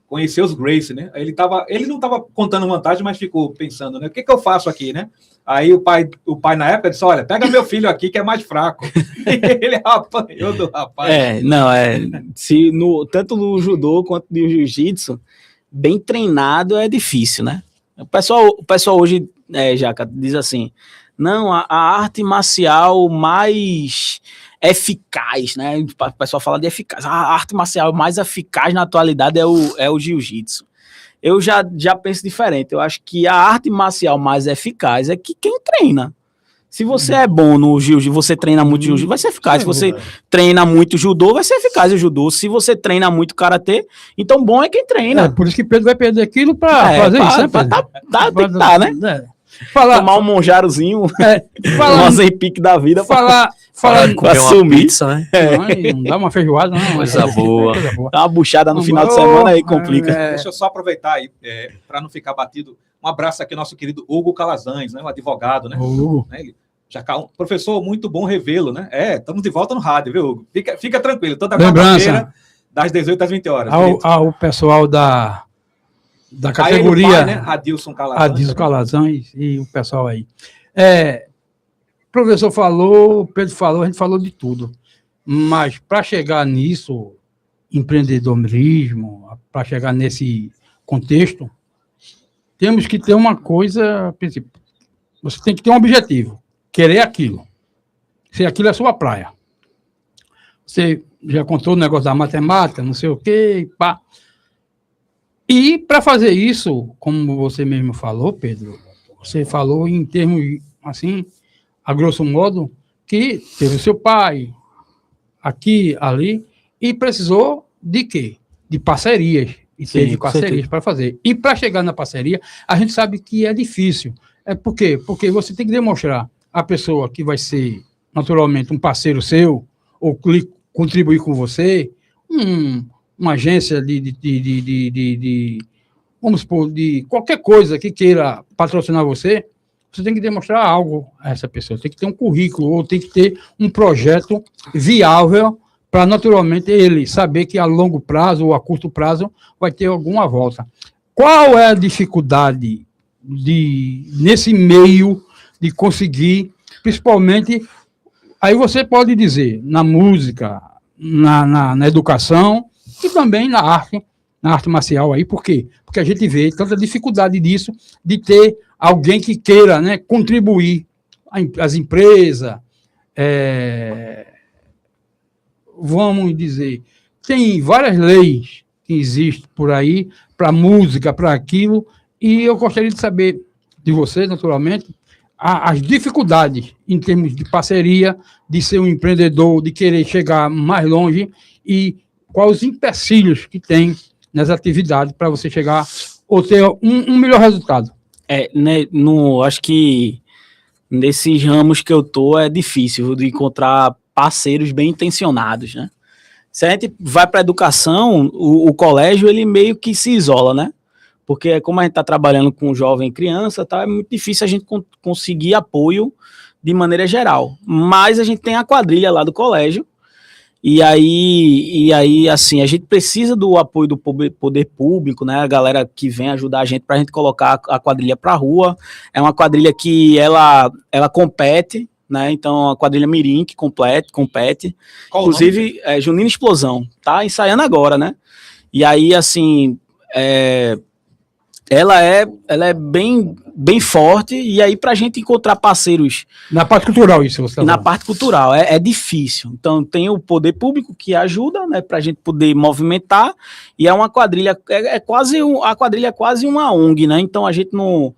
conhecer os Gracie, né? Aí ele não estava contando vantagem, mas ficou pensando, né? O que eu faço aqui, né? Aí o pai na época disse, olha, pega meu filho aqui que é mais fraco. Ele apanhou do rapaz. Tanto no judô quanto no jiu-jitsu, bem treinado é difícil, né? O pessoal hoje, Jaca, diz assim, não, a arte marcial mais eficaz, né? O pessoal fala de eficaz. A arte marcial mais eficaz na atualidade é o jiu-jitsu. Eu já penso diferente. Eu acho que a arte marcial mais eficaz é que quem treina. Se você é bom no jiu-jitsu, você treina muito jiu-jitsu, vai ser eficaz. Se você treina muito judô, vai ser eficaz o judô. Se você treina muito karatê, então bom é quem treina. Por isso que Pedro vai perder aquilo para fazer isso, né, Pedro? Tem que tá, né? Tomar um monjarozinho, um Ozempic da vida. Falar comer uma pizza, né? Não dá uma feijoada, não. Coisa boa. Dá uma buchada no final de semana, aí complica. Deixa eu só aproveitar aí, para não ficar batido. Um abraço aqui ao nosso querido Hugo Calazans, né? Um advogado, né? Professor, muito bom revê-lo, né? Estamos de volta no rádio, viu, Hugo? Fica tranquilo, toda Lembrança, quarta-feira, das 18 às 20 horas. ao pessoal da categoria, pai, né? Adilson Calazans. Adilson Calazans e o pessoal aí. O professor falou, o Pedro falou, a gente falou de tudo. Mas para chegar nisso, empreendedorismo, para chegar nesse contexto, temos que ter uma coisa, você tem que ter um objetivo, querer aquilo. Se aquilo é a sua praia. Você já contou o negócio da matemática, não sei o quê, pá. E para fazer isso, como você mesmo falou, Pedro, você falou em termos, assim, a grosso modo, que teve o seu pai aqui, ali, e precisou de quê? De parcerias. E teve parcerias para fazer. E para chegar na parceria, a gente sabe que é difícil. Por quê? Porque você tem que demonstrar a pessoa que vai ser, naturalmente, um parceiro seu, ou contribuir com você, uma agência vamos supor, de qualquer coisa que queira patrocinar você, você tem que demonstrar algo a essa pessoa. Tem que ter um currículo, ou tem que ter um projeto viável para, naturalmente, ele saber que a longo prazo ou a curto prazo vai ter alguma volta. Qual é a dificuldade nesse meio de conseguir, principalmente, aí você pode dizer, na música, na educação e também na arte marcial aí, por quê? Porque a gente vê tanta dificuldade disso, de ter alguém que queira, né, contribuir, as empresas, vamos dizer, tem várias leis que existem por aí, para música, para aquilo, e eu gostaria de saber de você, naturalmente, as dificuldades em termos de parceria, de ser um empreendedor, de querer chegar mais longe, e quais os empecilhos que tem nas atividades para você chegar ou ter um melhor resultado. Né, acho que nesses ramos que eu tô é difícil de encontrar parceiros bem intencionados, né? Se a gente vai para a educação, o colégio ele meio que se isola, né? Porque como a gente está trabalhando com jovem e criança, tá, é muito difícil a gente conseguir apoio de maneira geral. Mas a gente tem a quadrilha lá do colégio, e aí, assim, a gente precisa do apoio do poder público, né? A galera que vem ajudar a gente para a gente colocar a quadrilha para a rua. É uma quadrilha que ela compete, né? Então, a quadrilha Mirim que compete. Qual inclusive, Junina Explosão, tá ensaiando agora, né? E aí, assim, ela é bem forte, e aí para a gente encontrar parceiros... Na parte cultural, isso você tá Na falando. parte cultural, é difícil. Então tem o poder público que ajuda, né, para a gente poder movimentar, e é uma quadrilha, a quadrilha é quase uma ONG, né? Então a gente não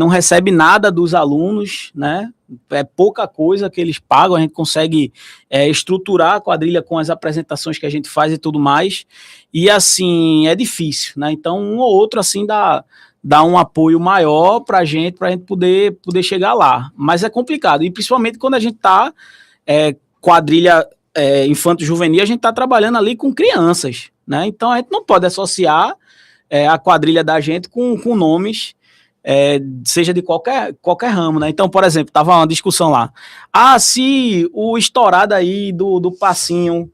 recebe nada dos alunos, né? É pouca coisa que eles pagam, a gente consegue estruturar a quadrilha com as apresentações que a gente faz e tudo mais, e assim, é difícil, né? Então um ou outro assim dá um apoio maior para a gente poder chegar lá, mas é complicado, e principalmente quando a gente tá quadrilha infanto-juvenil, a gente tá trabalhando ali com crianças, né? Então a gente não pode associar a quadrilha da gente com nomes, seja de qualquer ramo, né? Então, por exemplo, tava uma discussão lá. Se o estourado aí do passinho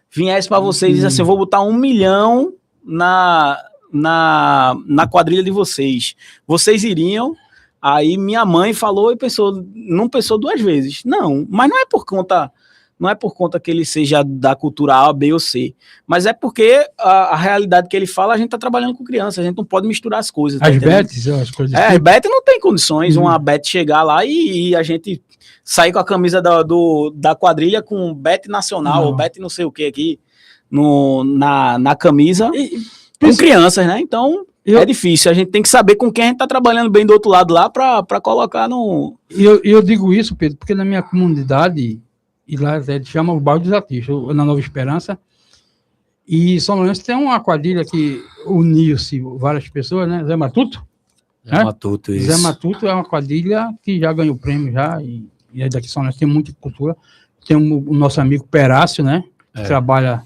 viesse para vocês e disse assim, eu vou botar 1 milhão na quadrilha de vocês iriam? Aí minha mãe falou e não pensou 2 vezes. Não, mas não é por conta que ele seja da cultura A, B ou C, mas é porque a realidade que ele fala, a gente tá trabalhando com criança, a gente não pode misturar as coisas. As betes, as coisas. As betes não tem condições, uma bet chegar lá e a gente sair com a camisa da quadrilha com bet nacional, ou bet não sei o que aqui, na camisa, com crianças, né? Então, é difícil, a gente tem que saber com quem a gente tá trabalhando bem do outro lado lá para colocar no... Eu digo isso, Pedro, porque na minha comunidade... E lá ele chama o Bairro dos Artistas, na Nova Esperança. E São Lourenço tem uma quadrilha que uniu-se várias pessoas, né? Zé Matuto. Zé Matuto, isso. Zé Matuto é uma quadrilha que já ganhou prêmio já, e aí daqui São Lourenço tem muita cultura. Tem o nosso amigo Perácio, né? Que trabalha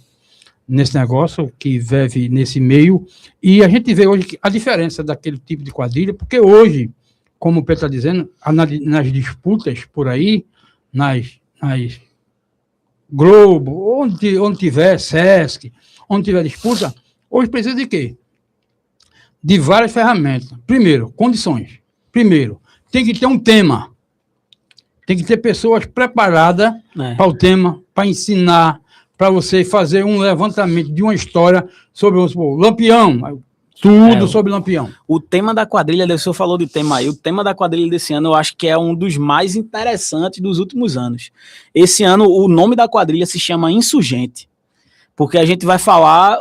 nesse negócio, que vive nesse meio. E a gente vê hoje a diferença daquele tipo de quadrilha, porque hoje, como o Pedro está dizendo, nas disputas por aí, nas Globo, onde tiver Sesc, onde tiver disputa, hoje precisa de quê? De várias ferramentas. Primeiro, condições. Primeiro, tem que ter um tema. Tem que ter pessoas preparadas para o tema, para ensinar, para você fazer um levantamento de uma história sobre o Lampião, tudo sobre Lampião. O tema da quadrilha, o senhor falou de tema aí, o tema da quadrilha desse ano eu acho que é um dos mais interessantes dos últimos anos. Esse ano o nome da quadrilha se chama Insurgente, porque a gente vai falar,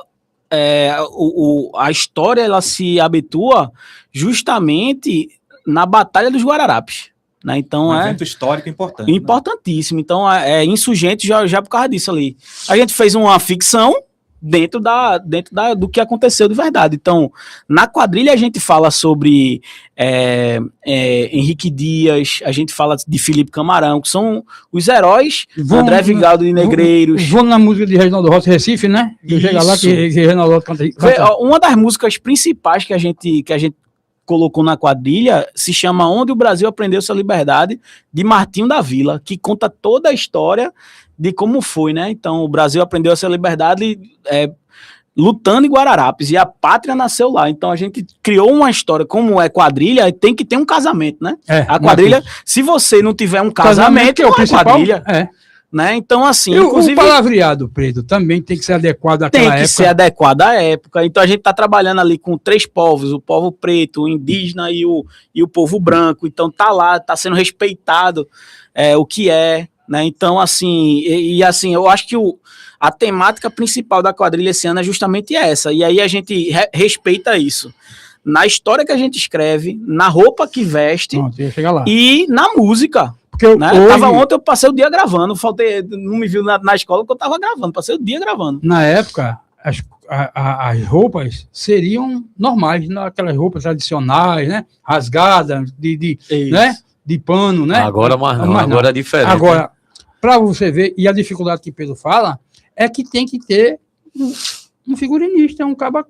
a história ela se habitua justamente na Batalha dos Guararapes. Né? Então, um evento histórico importante. Importantíssimo. Né? Então, Insurgente já por causa disso ali. A gente fez uma ficção dentro do que aconteceu de verdade. Então, na quadrilha a gente fala sobre Henrique Dias, a gente fala de Felipe Camarão, que são os heróis, André Vigaldo de Negreiros. Vou na música de Reginaldo Rossi, Recife, né? Que chega lá que Reginaldo canta. Uma das músicas principais que a gente colocou na quadrilha se chama Onde o Brasil Aprendeu Sua Liberdade, de Martinho da Vila, que conta toda a história de como foi, né? Então, o Brasil aprendeu a sua liberdade lutando em Guararapes, e a pátria nasceu lá. Então, a gente criou uma história, como é quadrilha, tem que ter um casamento, né? A quadrilha, se você não tiver um casamento não é quadrilha. Né? Então, assim, inclusive... O palavreado, Pedro, também tem que ser adequado àquela época. Tem que ser adequado à época. Então, a gente está trabalhando ali com 3 povos, o povo preto, o indígena e o povo branco. Então, tá lá, tá sendo respeitado o que é, né? Então, assim, assim, eu acho que a temática principal da quadrilha esse ano é justamente essa. E aí a gente respeita isso. Na história que a gente escreve, na roupa que veste. Pronto, ia chegar lá. E na música. Porque ontem eu passei o dia gravando, não me viu na escola porque eu estava gravando, passei o dia gravando. Na época, as roupas seriam normais, aquelas roupas tradicionais, né? Rasgadas, né? De pano, né? Agora não, agora é diferente. Agora, para você ver, e a dificuldade que Pedro fala, é que tem que ter um figurinista, um cara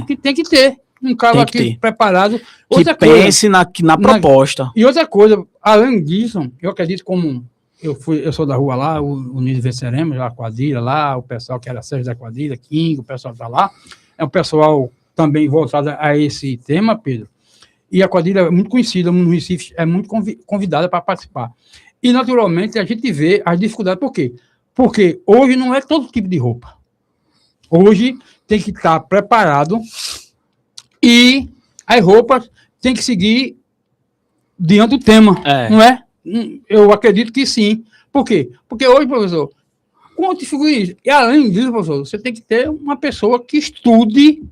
que tem que ter. Um cara aqui preparado. Que pense na proposta. E outra coisa, além disso, eu acredito como eu sou da rua lá, Unidos Venceremos, a quadrilha lá, o pessoal que era Sérgio da quadrilha, King, o pessoal tá lá. É um pessoal também voltado a esse tema, Pedro. E a quadrilha é muito conhecida no Recife, é muito convidada para participar. E, naturalmente, a gente vê as dificuldades. Por quê? Porque hoje não é todo tipo de roupa. Hoje tem que estar preparado. E as roupas têm que seguir diante do tema, não é? Eu acredito que sim. Por quê? Porque hoje, professor, quanto figurinista? E além disso, professor, você tem que ter uma pessoa que estude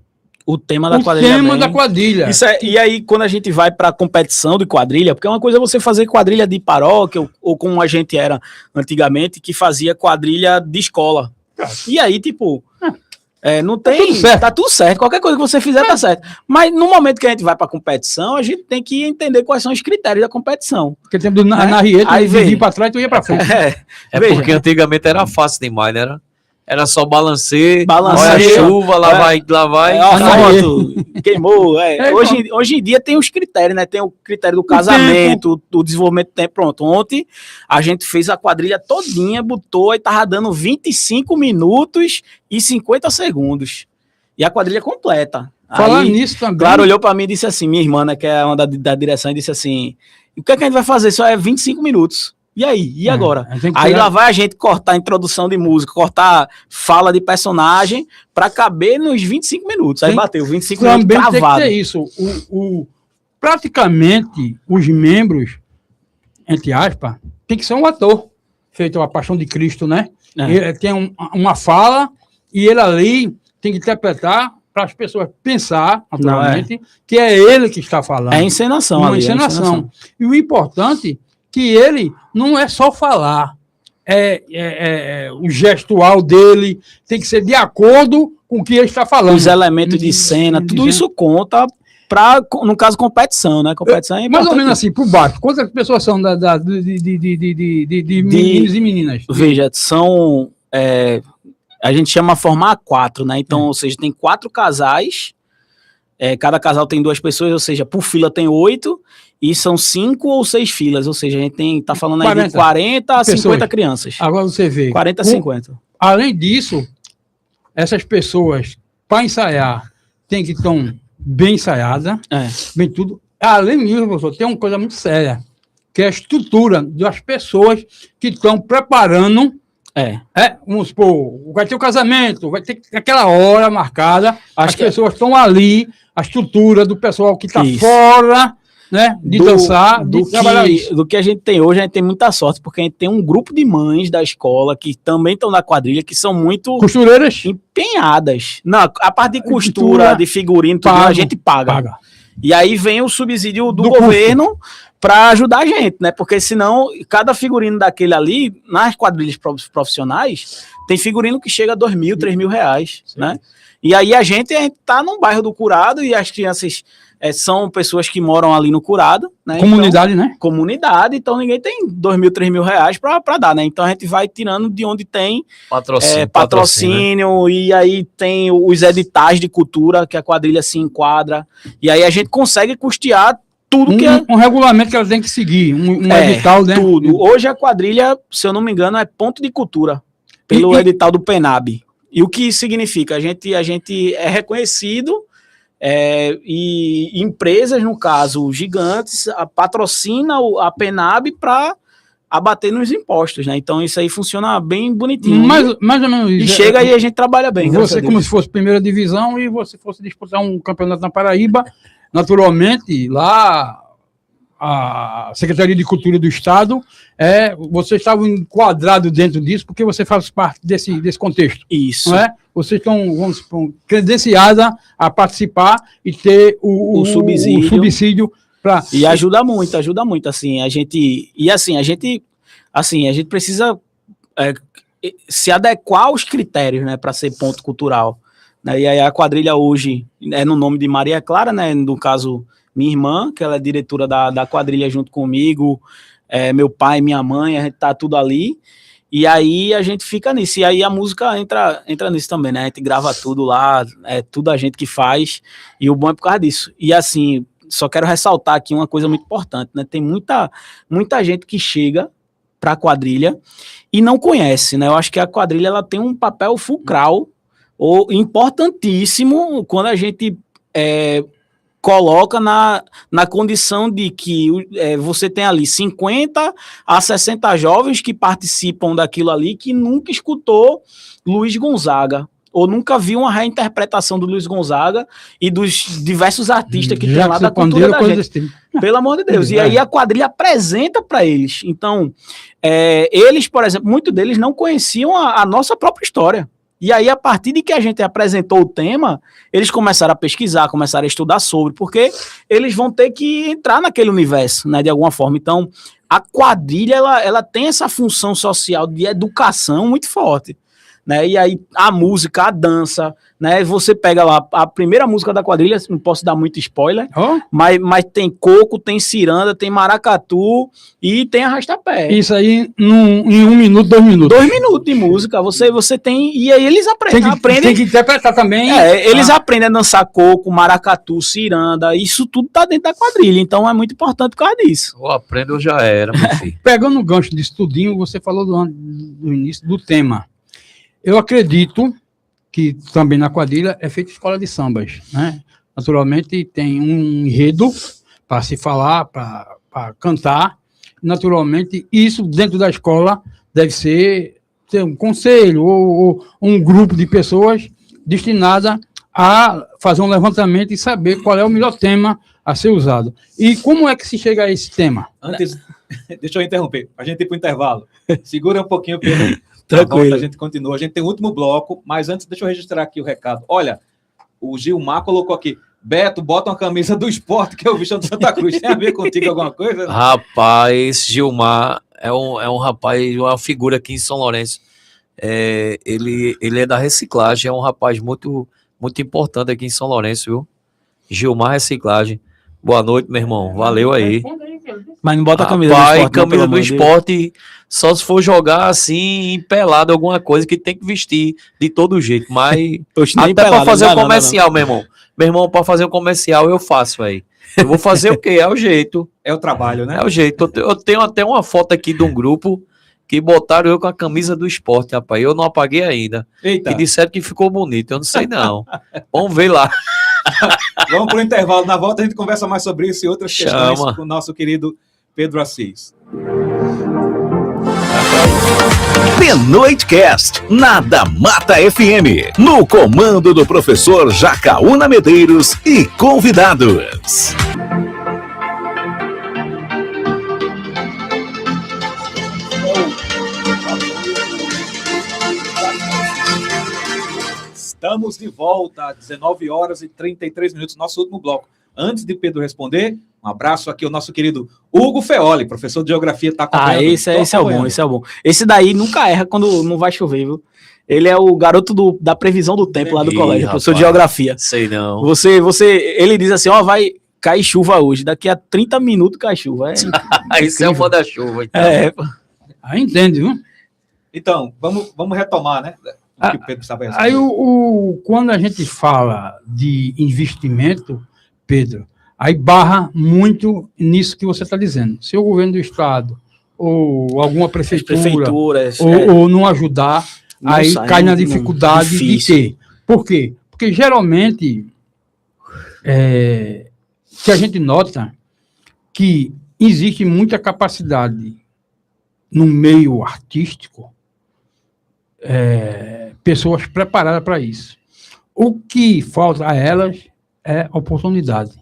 o tema da quadrilha. O tema da quadrilha. E aí, quando a gente vai para a competição de quadrilha, porque é uma coisa você fazer quadrilha de paróquia, ou como a gente era antigamente, que fazia quadrilha de escola. E aí, tipo... não tem, tá tudo certo, qualquer coisa que você fizer tá certo, mas no momento que a gente vai pra competição, a gente tem que entender quais são os critérios da competição. Porque tem na Rieta, aí vir pra trás e tu ia pra frente. Porque antigamente era fácil demais, né? Era só balancear, olha a chuva, lá vai. A foto, queimou. Hoje em dia tem os critérios, né? Tem o critério do casamento, o desenvolvimento do tempo. Pronto, ontem a gente fez a quadrilha todinha, botou e tava dando 25 minutos e 50 segundos. E a quadrilha completa. Falando nisso também. Claro, olhou pra mim e disse assim, minha irmã, né, que é uma da direção, e disse assim, o que é que a gente vai fazer? Só é 25 minutos. E aí? E agora? Aí lá vai a gente cortar a introdução de música, cortar fala de personagem para caber nos 25 minutos. Aí bateu 25 minutos travado. Também tem que ter isso. Praticamente, os membros, entre aspas, tem que ser um ator, feito a Paixão de Cristo, né? Ele tem uma fala e ele ali tem que interpretar para as pessoas pensar, naturalmente, que é ele que está falando. É encenação. Uma encenação. E o importante que ele não é só falar, o gestual dele tem que ser de acordo com o que ele está falando. Os elementos de cena, tudo isso conta para, no caso, competição, né? Competição é mais ou menos assim, por baixo. Quantas pessoas são de meninos e meninas? Veja, são... a gente chama formar 4, né? Então, ou seja, tem 4 casais cada casal tem 2 pessoas, ou seja, por fila tem 8, e são 5 ou 6 filas, ou seja, a gente tá falando aí de 40 a 50 crianças. Agora você vê. 40 a 50. Além disso, essas pessoas, para ensaiar, tem que estar bem ensaiadas, bem tudo. Além disso, professor, tem uma coisa muito séria, que é a estrutura das pessoas que estão preparando. Vamos supor, vai ter o casamento, vai ter aquela hora marcada, as pessoas estão ali, a estrutura do pessoal que está fora, né, de dançar, de trabalhar isso. Do que a gente tem hoje, a gente tem muita sorte, porque a gente tem um grupo de mães da escola que também estão na quadrilha, que são muito costureiras empenhadas. Não, a parte de costura, de figurino, tudo, a gente paga. E aí vem o subsídio do governo para ajudar a gente, né? Porque senão, cada figurino daquele ali, nas quadrilhas profissionais, tem figurino que chega a R$2.000, R$3.000, né? E aí a gente tá num bairro do Curado e as crianças são pessoas que moram ali no Curado, né? Comunidade, então, né? Comunidade, então ninguém tem R$2.000, R$3.000 para dar, né? Então a gente vai tirando de onde tem patrocínio, e aí tem os editais de cultura que a quadrilha se enquadra, e aí a gente consegue custear tudo um regulamento que ela tem que seguir, um edital, né? Tudo. Hoje a quadrilha, se eu não me engano, é ponto de cultura, pelo edital do PENAB. E o que significa? A gente é reconhecido, e empresas, no caso, gigantes, patrocina a PENAB para abater nos impostos, né? Então isso aí funciona bem bonitinho. Mais ou menos isso. E chega e a gente trabalha bem. Você como se fosse primeira divisão e você fosse disputar um campeonato na Paraíba, naturalmente, lá a Secretaria de Cultura do Estado, você estava enquadrado dentro disso, porque você faz parte desse contexto. Isso. Não é? Vocês estão, vamos supor, credenciadas a participar e ter o subsídio para... E ajuda muito, assim, a gente precisa se adequar aos critérios, né, para ser ponto cultural. Né? E aí a quadrilha hoje é no nome de Maria Clara, né, no caso minha irmã, que ela é diretora da quadrilha junto comigo, meu pai, minha mãe, a gente tá tudo ali, e aí a gente fica nisso, e aí a música entra nisso também, né, a gente grava tudo lá, tudo a gente que faz, e o bom é por causa disso. E assim, só quero ressaltar aqui uma coisa muito importante, né, tem muita gente que chega pra quadrilha e não conhece, né, eu acho que a quadrilha ela tem um papel fulcral, ou importantíssimo, quando a gente coloca na condição de que você tem ali 50 a 60 jovens que participam daquilo ali, que nunca escutou Luiz Gonzaga, ou nunca viu uma reinterpretação do Luiz Gonzaga e dos diversos artistas que tem lá da cultura da gente. Pelo amor de Deus. E aí a quadrilha apresenta para eles. Então, eles, por exemplo, muitos deles não conheciam a nossa própria história. E aí, a partir de que a gente apresentou o tema, eles começaram a pesquisar, começaram a estudar sobre, porque eles vão ter que entrar naquele universo, né, de alguma forma. Então, a quadrilha, ela tem essa função social de educação muito forte, né? E aí, a música, a dança, né? Você pega lá a primeira música da quadrilha, não posso dar muito spoiler, mas tem coco, tem ciranda, tem maracatu e tem arrastapé. Isso aí em 1 minuto, 2 minutos. 2 minutos de música, você tem, e aí eles aprendem. Tem que interpretar também. Eles aprendem a dançar coco, maracatu, ciranda, isso tudo tá dentro da quadrilha, então é muito importante por causa disso. Eu aprendo, eu já era, meu filho. Pegando o gancho disso tudinho, você falou do início do tema. Eu acredito que também na quadrilha é feita escola de sambas, né? Naturalmente tem um enredo para se falar, para cantar. Naturalmente, isso dentro da escola deve ter um conselho ou um grupo de pessoas destinada a fazer um levantamento e saber qual é o melhor tema a ser usado. E como é que se chega a esse tema? Antes, deixa eu interromper, a gente ir para o intervalo. Segura um pouquinho, Pedro. Tranquilo. A gente continua. A gente tem o último bloco, mas antes deixa eu registrar aqui o recado. Olha, o Gilmar colocou aqui, Beto, bota uma camisa do esporte, que é o bichão de Santa Cruz. Tem a ver contigo alguma coisa? Rapaz, Gilmar é um rapaz, uma figura aqui em São Lourenço. Ele é da reciclagem, é um rapaz muito, muito importante aqui em São Lourenço, viu? Gilmar Reciclagem. Boa noite, meu irmão. Valeu aí. Mas não bota a camisa do esporte. Camisa do esporte, só se for jogar assim, pelado, alguma coisa que tem que vestir de todo jeito. Mas até para fazer o comercial, meu irmão. Meu irmão, para fazer um comercial, eu faço aí. Eu vou fazer o quê? É o jeito. É o trabalho, né? É o jeito. Eu tenho até uma foto aqui de um grupo que botaram eu com a camisa do esporte, rapaz. Eu não apaguei ainda. Eita. Que disseram que ficou bonito. Eu não sei, não. Vamos ver lá. Vamos para o intervalo. Na volta a gente conversa mais sobre isso e outras questões com o nosso querido Pedro Assis. The Noitecast, na da Mata FM, no comando do professor Jacaúna Medeiros e convidados. Estamos de volta às 19 horas e 33 minutos, nosso último bloco. Antes de Pedro responder, um abraço aqui ao nosso querido Hugo Feoli, professor de Geografia, está acompanhando. Esse é o bom, esse é o bom. Esse daí nunca erra quando não vai chover, viu? Ele é o garoto da previsão do tempo lá do colégio, professor de Geografia. Sei não. Ele diz assim, vai cair chuva hoje, daqui a 30 minutos cai chuva. Isso é o manda-chuva. Então. Aí entende, viu? Então, vamos retomar, né? O que o Pedro estava respondendo. Aí, quando a gente fala de investimento, Pedro, aí barra muito nisso que você está dizendo. Se o governo do estado ou alguma prefeitura ou não ajudar, não aí cai na dificuldade de ter. Por quê? Porque geralmente que a gente nota que existe muita capacidade no meio artístico, pessoas preparadas para isso. O que falta a elas é oportunidade.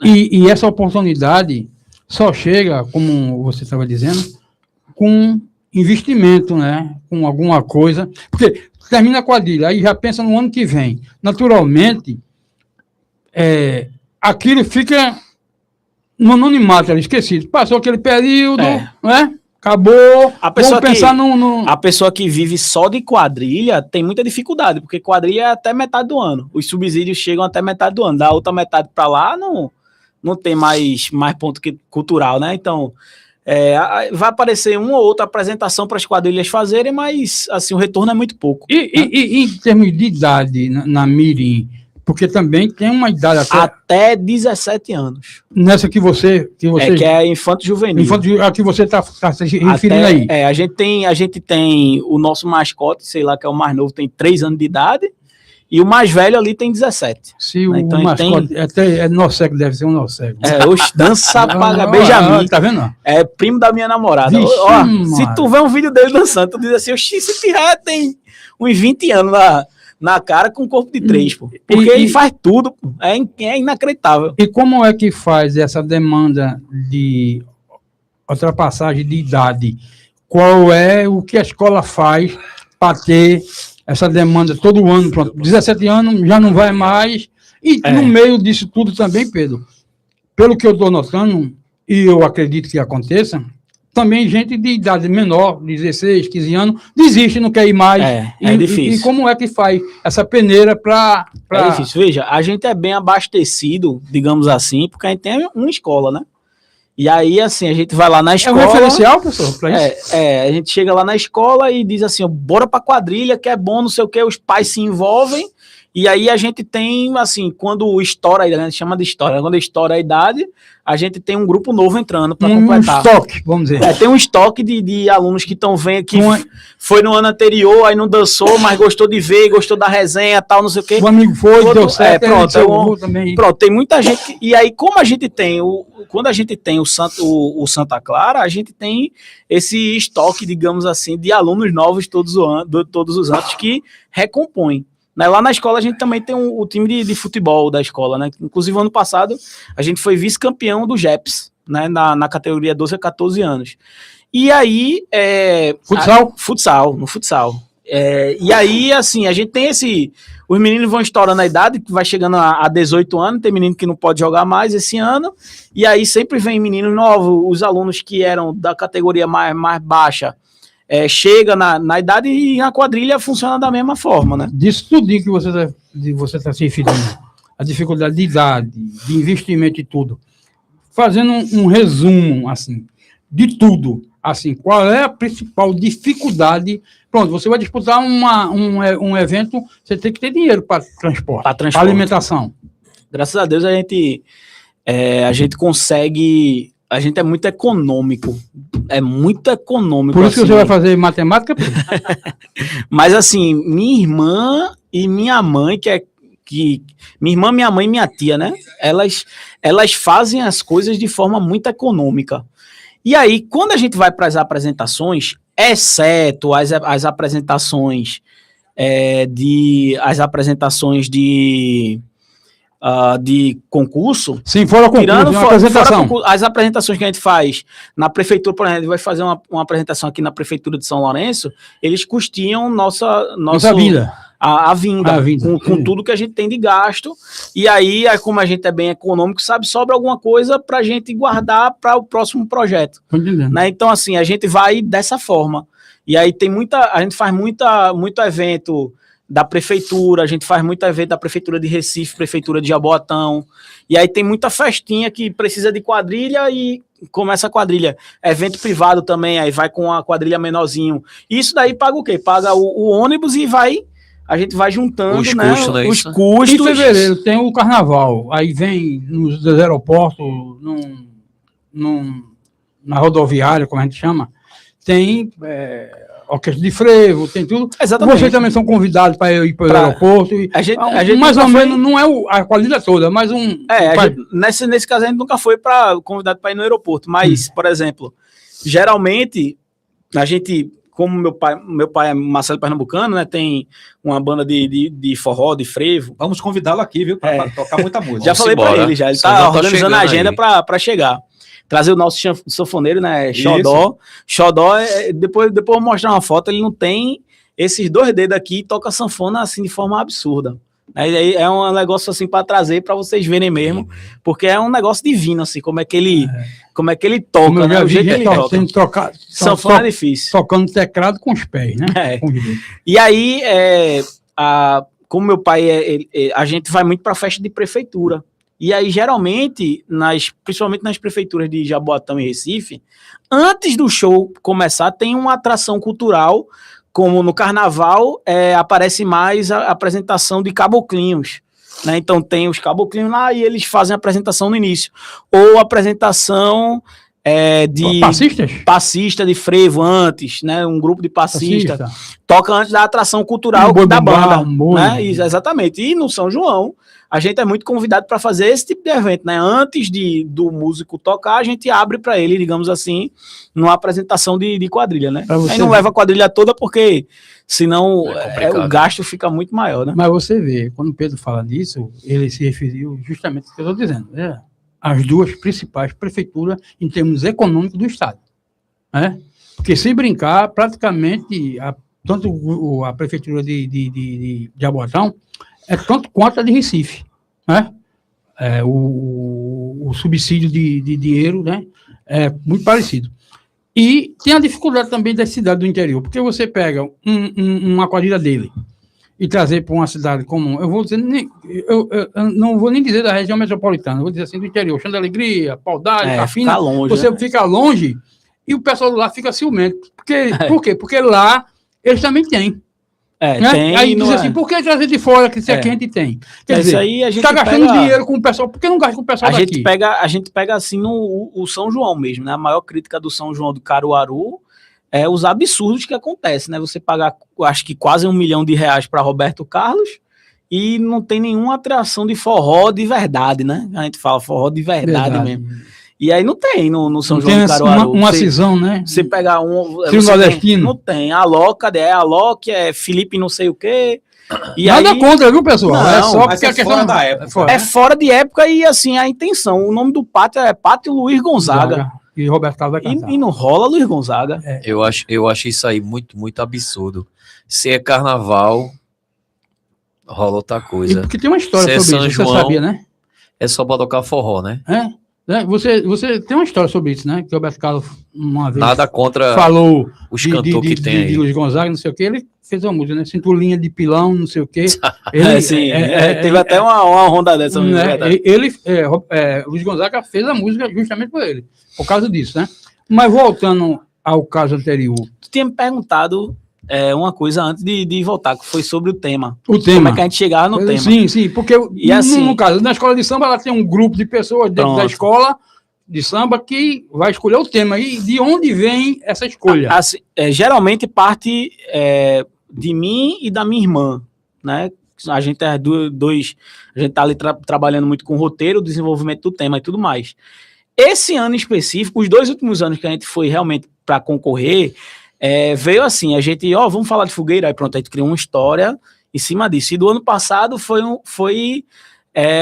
E essa oportunidade só chega, como você estava dizendo, com investimento, né? Com alguma coisa. Porque termina a quadrilha, aí já pensa no ano que vem. Naturalmente, aquilo fica no anonimato, esquecido. Passou aquele período, né? Acabou. A pessoa que vive só de quadrilha tem muita dificuldade, porque quadrilha é até metade do ano. Os subsídios chegam até metade do ano. Da outra metade para lá, não tem mais ponto cultural, né? Então, vai aparecer uma ou outra apresentação para as quadrilhas fazerem, mas assim, o retorno é muito pouco. E em termos de idade na Mirim, porque também tem uma idade até 17 anos. Nessa que você que é infanto-juvenil. A que você está se referindo aí. A gente tem o nosso mascote, sei lá, que é o mais novo, tem 3 anos de idade, e o mais velho ali tem 17. Se o então, mascote até Norcego, deve ser um Norcego. Dança, paga, Benjamin. Tá vendo? É primo da minha namorada. Se tu vê um vídeo dele dançando, tu diz assim, esse pirra tem uns 20 anos na cara com corpo de 3, pô. Porque ele faz tudo, pô. É inacreditável. E como é que faz essa demanda de ultrapassagem de idade? Qual é o que a escola faz para ter essa demanda todo ano? Pronto, 17 anos já não vai mais. E no meio disso tudo também, Pedro, pelo que eu estou notando, e eu acredito que aconteça, também gente de idade menor, 16, 15 anos, desiste, não quer ir mais. É difícil. E como é que faz essa peneira para... É difícil. Veja, a gente é bem abastecido, digamos assim, porque a gente tem uma escola, né? E aí, assim, a gente vai lá na escola... É um referencial, professor, para isso? A gente chega lá na escola e diz assim, bora pra quadrilha, que é bom, não sei o quê, os pais se envolvem, e aí a gente tem, assim, quando estoura a idade, a gente chama de história, quando estoura a idade, a gente tem um grupo novo entrando para completar. Um estoque, vamos dizer. Tem um estoque de alunos que estão vendo, que foi no ano anterior, aí não dançou, mas gostou de ver, gostou da resenha, tal, não sei o quê. O amigo foi, deu certo. Pronto, tem muita gente, e aí como a gente tem, quando a gente tem o Santa Clara, a gente tem esse estoque, digamos assim, de alunos novos todos os anos que recompõem. Lá na escola a gente também tem o time de futebol da escola, né? Inclusive ano passado a gente foi vice-campeão do JEPS, né? Na categoria 12 a 14 anos. E aí... No futsal. E aí, assim, a gente tem os meninos vão estourando a idade, que vai chegando a 18 anos, tem menino que não pode jogar mais esse ano, e aí sempre vem meninos novos, os alunos que eram da categoria mais baixa, chega na idade e a quadrilha funciona da mesma forma, né? Disso tudo que você está se referindo, a dificuldade de idade, de investimento e tudo, fazendo um resumo, assim, de tudo, assim, qual é a principal dificuldade? Pronto, você vai disputar um evento, você tem que ter dinheiro para transporte, para alimentação. Graças a Deus a gente consegue, a gente é muito econômico. É muito econômico. Por isso assim. que você vai fazer matemática? Mas assim, minha irmã e minha mãe, minha irmã, minha mãe e minha tia, né? Elas fazem as coisas de forma muito econômica. E aí, quando a gente vai para as apresentações, exceto as apresentações de concurso. Sim, fora concurso, tirando uma apresentação. fora as apresentações que a gente faz na prefeitura, por exemplo, a gente vai fazer uma apresentação aqui na prefeitura de São Lourenço, eles custiam nossa vida. A vinda, com tudo que a gente tem de gasto, e aí, como a gente é bem econômico, sabe, sobra alguma coisa para a gente guardar para o próximo projeto. Né? Então, assim, a gente vai dessa forma. E aí a gente faz muito evento da prefeitura, a gente faz muito evento da prefeitura de Recife, prefeitura de Jaboatão, e aí tem muita festinha que precisa de quadrilha e começa a quadrilha. Evento privado também, aí vai com a quadrilha menorzinho. Isso daí paga o quê? Paga o ônibus e a gente vai juntando os custos. Em fevereiro tem o carnaval, aí vem nos aeroportos, na rodoviária, como a gente chama, tem orquestra de frevo, tem tudo. Exatamente. Vocês também são convidados para ir para o aeroporto. A gente mais ou menos, não é a quadrilha toda, mas nesse caso a gente nunca foi convidado para ir no aeroporto, mas, por exemplo, geralmente, a gente, como meu pai é Marcelo Pernambucano, né, tem uma banda de forró, de frevo. Vamos convidá-lo aqui, viu, para tocar muita música. Já falei para ele, ele está organizando a agenda para chegar. Trazer o nosso sanfoneiro, né? Xodó. Xodó, depois eu vou mostrar uma foto, ele não tem esses 2 dedos aqui e toca sanfona assim de forma absurda. Aí é um negócio assim para trazer para vocês verem mesmo, porque é um negócio divino, assim, como é que ele toca, né? O jeito que ele toca. Sanfona é difícil. Tocando teclado com os pés, né? E aí, como meu pai a gente vai muito para festa de prefeitura. E aí, geralmente, principalmente nas prefeituras de Jaboatão e Recife, antes do show começar, tem uma atração cultural, como no carnaval, aparece mais a apresentação de caboclinhos. Né? Então, tem os caboclinhos lá e eles fazem a apresentação no início. Ou apresentação de passista de frevo antes, né? Um grupo de passista toca antes da atração cultural da banda. Né? Exatamente. E no São João, a gente é muito convidado para fazer esse tipo de evento, né? Antes do músico tocar, a gente abre para ele, digamos assim, numa apresentação de quadrilha, né? Aí não leva a quadrilha toda porque senão o gasto fica muito maior, né? Mas você vê, quando o Pedro fala disso, ele se referiu justamente ao que eu estou dizendo, né? As 2 principais prefeituras em termos econômicos do Estado. Né? Porque, sem brincar, praticamente, tanto a prefeitura de Jaboatão é tanto quanto a de Recife. Né? O subsídio de dinheiro, né? É muito parecido. E tem a dificuldade também da cidade do interior, porque você pega uma quadrilha dele e trazer para uma cidade como, eu não vou nem dizer da região metropolitana, eu vou dizer assim, do interior, Chão da Alegria, Paudalho, Cafina, você fica longe e o pessoal lá fica ciumento. Por quê? Porque lá eles também têm. Né? Tem, aí diz assim, por que trazer de fora que se aqui a gente tem? Quer dizer, aí a gente está gastando dinheiro com o pessoal, por que não gasta com o pessoal daqui? A gente pega assim o São João mesmo, né? A maior crítica do São João do Caruaru é os absurdos que acontecem, né? Você pagar, acho que quase R$1 milhão para Roberto Carlos e não tem nenhuma atração de forró de verdade, né? A gente fala forró de verdade mesmo. E aí não tem no São João do Caruaru. Uma cisão, né? Você pegar nordestino. Não tem. A Loca, é Felipe não sei o quê. E nada aí, contra, viu, pessoal? Não, é só porque a questão questão da época. É fora de época e assim, a intenção. O nome do pátio é Pátio Luiz Gonzaga. E Roberto Carlos vai cantar. E não rola Luiz Gonzaga. Eu acho isso aí muito, muito absurdo. Se é carnaval, rola outra coisa. E porque tem uma história Se sobre isso, João, você sabia, né? É só pra tocar forró, né? Você tem uma história sobre isso, né? Que o Roberto Carlos, uma vez, Nada contra falou os cantores que tem aí. De Luiz Gonzaga, não sei o que, ele fez uma música, né? Cinturinha de pilão, não sei o que. Teve até uma onda dessa. Luiz Gonzaga fez a música justamente por ele, por causa disso, né? Mas voltando ao caso anterior? Tu tinha me perguntado uma coisa antes de voltar, que foi sobre o tema. O tema. Como é que a gente chegava no tema. Sim, porque E assim, no caso, na escola de samba, ela tem um grupo de pessoas dentro da escola de samba que vai escolher o tema. E de onde vem essa escolha? Assim, geralmente parte de mim e da minha irmã, né? A gente é a gente tá ali trabalhando muito com o roteiro, o desenvolvimento do tema e tudo mais. Esse ano específico, os 2 últimos anos que a gente foi realmente para concorrer, veio assim, a gente, vamos falar de fogueira, aí pronto, a gente criou uma história em cima disso. E do ano passado foi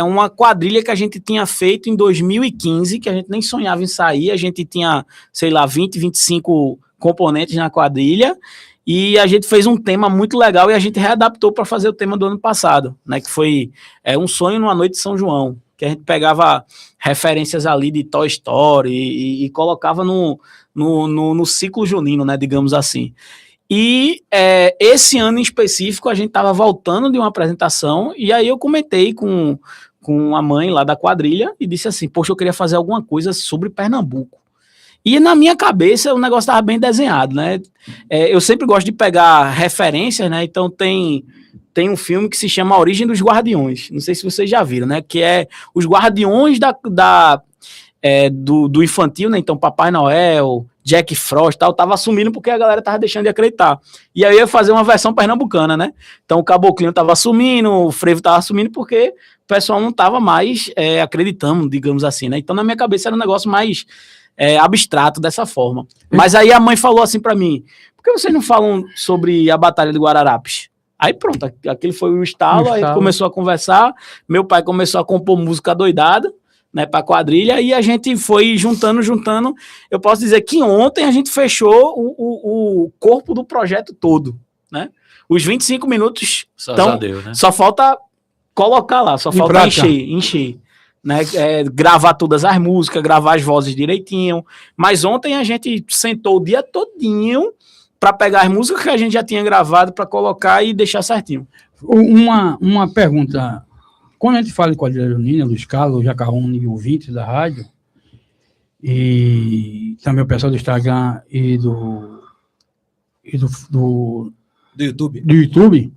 uma quadrilha que a gente tinha feito em 2015, que a gente nem sonhava em sair, a gente tinha, sei lá, 20, 25 componentes na quadrilha, e a gente fez um tema muito legal e a gente readaptou para fazer o tema do ano passado, né, que foi Um Sonho numa Noite de São João, que a gente pegava referências ali de Toy Story e colocava no ciclo junino, né, digamos assim. E esse ano em específico a gente estava voltando de uma apresentação e aí eu comentei com a mãe lá da quadrilha e disse assim, poxa, eu queria fazer alguma coisa sobre Pernambuco. E na minha cabeça o negócio estava bem desenhado, né? Eu sempre gosto de pegar referências, né? Então tem um filme que se chama A Origem dos Guardiões. Não sei se vocês já viram, né? Que é os guardiões do infantil, né? Então Papai Noel, Jack Frost, tal, tava assumindo porque a galera tava deixando de acreditar. E aí eu ia fazer uma versão pernambucana, né? Então o Caboclinho tava assumindo, o Frevo tava assumindo porque o pessoal não tava mais acreditando, digamos assim, né? Então na minha cabeça era um negócio mais abstrato dessa forma. Mas aí a mãe falou assim pra mim, por que vocês não falam sobre a Batalha de Guararapes? Aí pronto, aquele foi o estalo, aí começou a conversar, meu pai começou a compor música doidada, né, para quadrilha, e a gente foi juntando. Eu posso dizer que ontem a gente fechou o corpo do projeto todo, né? Os 25 minutos Né? Só falta colocar lá, só falta encher, né? Gravar todas as músicas, gravar as vozes direitinho. Mas ontem a gente sentou o dia todinho para pegar as músicas que a gente já tinha gravado para colocar e deixar certinho. Uma pergunta. Quando a gente fala em quadrilha junina, Luiz Carlos, Jacaúna e ouvintes da rádio, e também o pessoal do Instagram e do YouTube,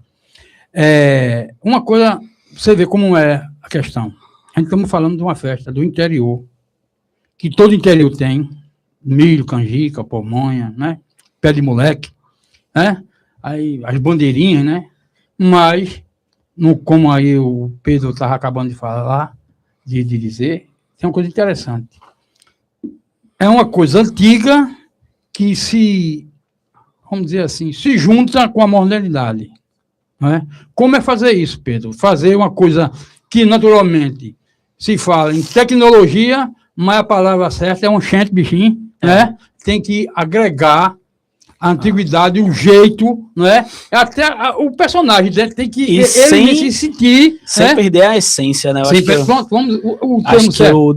uma coisa, você vê como é a questão. A gente estamos falando de uma festa do interior, que todo interior tem, milho, canjica, pamonha, né? Pé de moleque, né? Aí as bandeirinhas, né? Mas, como aí o Pedro estava acabando de falar, de dizer, tem uma coisa interessante. É uma coisa antiga que vamos dizer assim, se junta com a modernidade. Né? Como é fazer isso, Pedro? Fazer uma coisa que naturalmente se fala em tecnologia, mas a palavra certa é um chante bichinho, né? Tem que agregar a antiguidade, o jeito, né? Até o personagem, né? Tem que ele se sentir, sem perder a essência, né? Acho que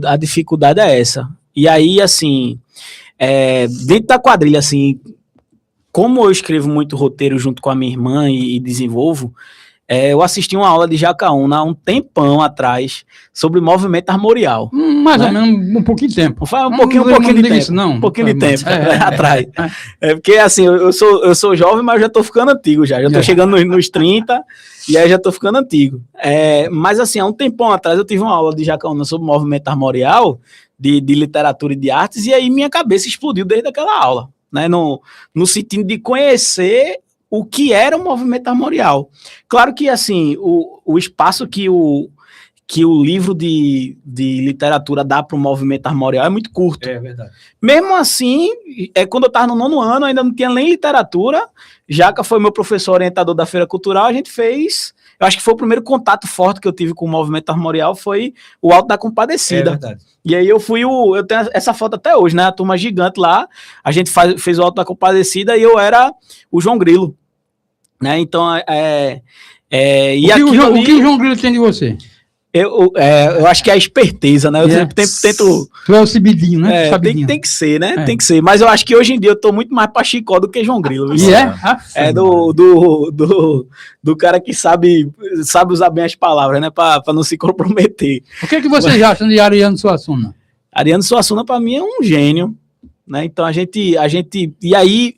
a dificuldade é essa. E aí, assim, dentro da quadrilha, assim, como eu escrevo muito roteiro junto com a minha irmã e desenvolvo, eu assisti uma aula de Jacaúna há um tempão atrás sobre movimento armorial. Mais ou menos um pouquinho de tempo. Um pouquinho de tempo. Isso, não. Um pouquinho de tempo atrás. Porque assim, eu sou jovem, mas eu já tô ficando antigo já. Já tô chegando nos 30 e aí já tô ficando antigo. Mas assim, há um tempão atrás eu tive uma aula de Jacaúna sobre movimento armorial, de literatura e de artes, e aí minha cabeça explodiu desde aquela aula, né? No sentido de conhecer o que era o movimento armorial. Claro que, assim, o espaço que o livro de literatura dá para o movimento armorial é muito curto. É verdade. Mesmo assim, quando eu estava no 9º ano, ainda não tinha nem literatura. Jaca foi meu professor orientador da Feira Cultural, a gente fez... Eu acho que foi o primeiro contato forte que eu tive com o movimento armorial, foi o Alto da Compadecida. É verdade. E aí eu tenho essa foto até hoje, né? A turma gigante lá, a gente fez o Alto da Compadecida e eu era o João Grilo, né? Então, o que o João Grilo tem de você? Eu acho que é a esperteza, né? Eu sempre tento... Tu é o Cibidinho, né? Tem que ser, né? Tem que ser. Mas eu acho que hoje em dia eu tô muito mais pra Chicó do que João Grilo. Do cara que sabe usar bem as palavras, né? Pra não se comprometer. O que vocês acham de Ariano Suassuna? Ariano Suassuna, pra mim, é um gênio. né? Então e aí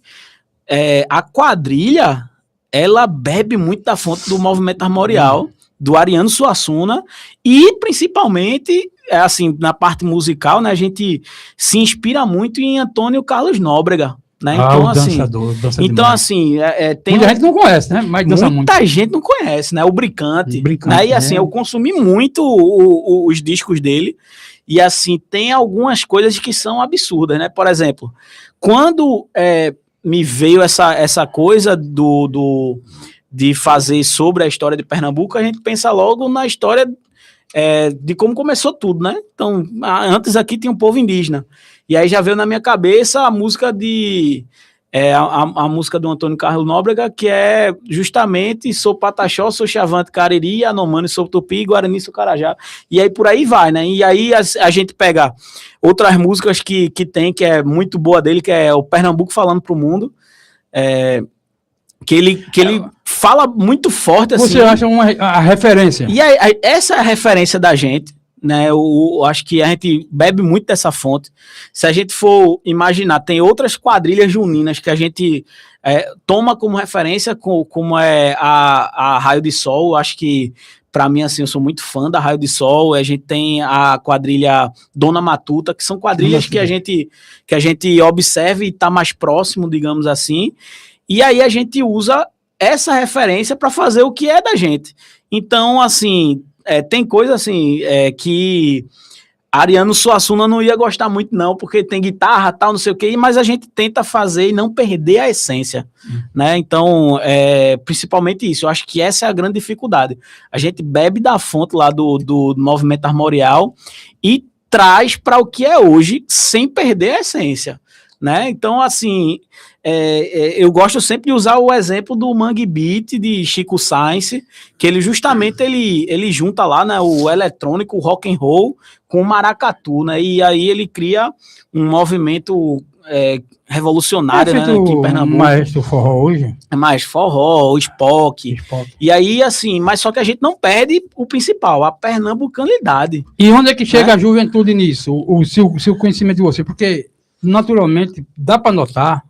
a quadrilha, ela bebe muito da fonte do movimento armorial, do Ariano Suassuna, e principalmente, assim, na parte musical, né, a gente se inspira muito em Antônio Carlos Nóbrega, né? Então, o assim, dançador, dança então, demais. assim, tem muita gente não conhece, né? Mas dança muito. muita gente não conhece, né? O Brincante, Brincante, né? E assim, eu consumi muito os discos dele, e assim, tem algumas coisas que são absurdas, né? Por exemplo, quando me veio essa coisa de fazer sobre a história de Pernambuco, a gente pensa logo na história de como começou tudo, né? Então, antes aqui tinha um povo indígena. E aí já veio na minha cabeça a música a música do Antônio Carlos Nóbrega, que é justamente sou Pataxó, sou Chavante, Cariri, Yanomami, sou Tupi, Guarani, sou Carajá. E aí por aí vai, né? E aí a gente pega outras músicas que tem, que é muito boa dele, que é o Pernambuco Falando pro Mundo, que ele fala muito forte, assim. Você acha a referência? E aí, essa é a referência da gente, né? Eu acho que a gente bebe muito dessa fonte. Se a gente for imaginar, tem outras quadrilhas juninas que a gente toma como referência, como é a Raio de Sol. Acho que, para mim, assim, eu sou muito fã da Raio de Sol. A gente tem a quadrilha Dona Matuta, que são quadrilhas que a gente observa e está mais próximo, digamos assim. E aí a gente usa essa referência para fazer o que é da gente. Então, assim, tem coisa assim que Ariano Suassuna não ia gostar muito, não, porque tem guitarra, tal, não sei o quê, mas a gente tenta fazer e não perder a essência, né? Então, principalmente isso, eu acho que essa é a grande dificuldade. A gente bebe da fonte lá do movimento armorial e traz para o que é hoje, sem perder a essência, né? Então, assim, eu gosto sempre de usar o exemplo do Mangue Beat de Chico Sainz, que ele justamente ele junta lá, né, o eletrônico, o rock and roll com o maracatu, né? E aí ele cria um movimento revolucionário, né, aqui em Pernambuco. Mais do forró hoje. É mais forró, Spock. E aí, assim, mas só que a gente não perde o principal, a pernambucanidade. E onde é que chega a juventude nisso? O seu conhecimento de você? Porque, naturalmente, dá para notar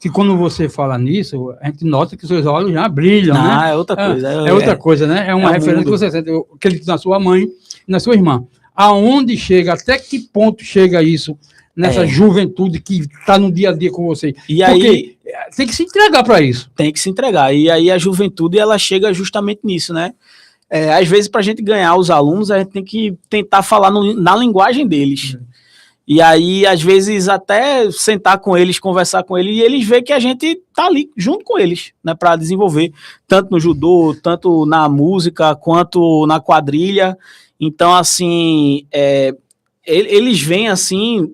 que quando você fala nisso, a gente nota que seus olhos já brilham, né? É outra coisa. É outra coisa, né? É uma referência que você sente, acredito na sua mãe e na sua irmã. Aonde chega, até que ponto chega isso nessa juventude que está no dia a dia com você? E porque aí tem que se entregar para isso. Tem que se entregar. E aí a juventude, ela chega justamente nisso, né? Às vezes, para a gente ganhar os alunos, a gente tem que tentar falar na linguagem deles. E aí, às vezes, até sentar com eles, conversar com eles, e eles veem que a gente tá ali junto com eles, né, para desenvolver, tanto no judô, tanto na música, quanto na quadrilha. Então, assim, eles veem, assim,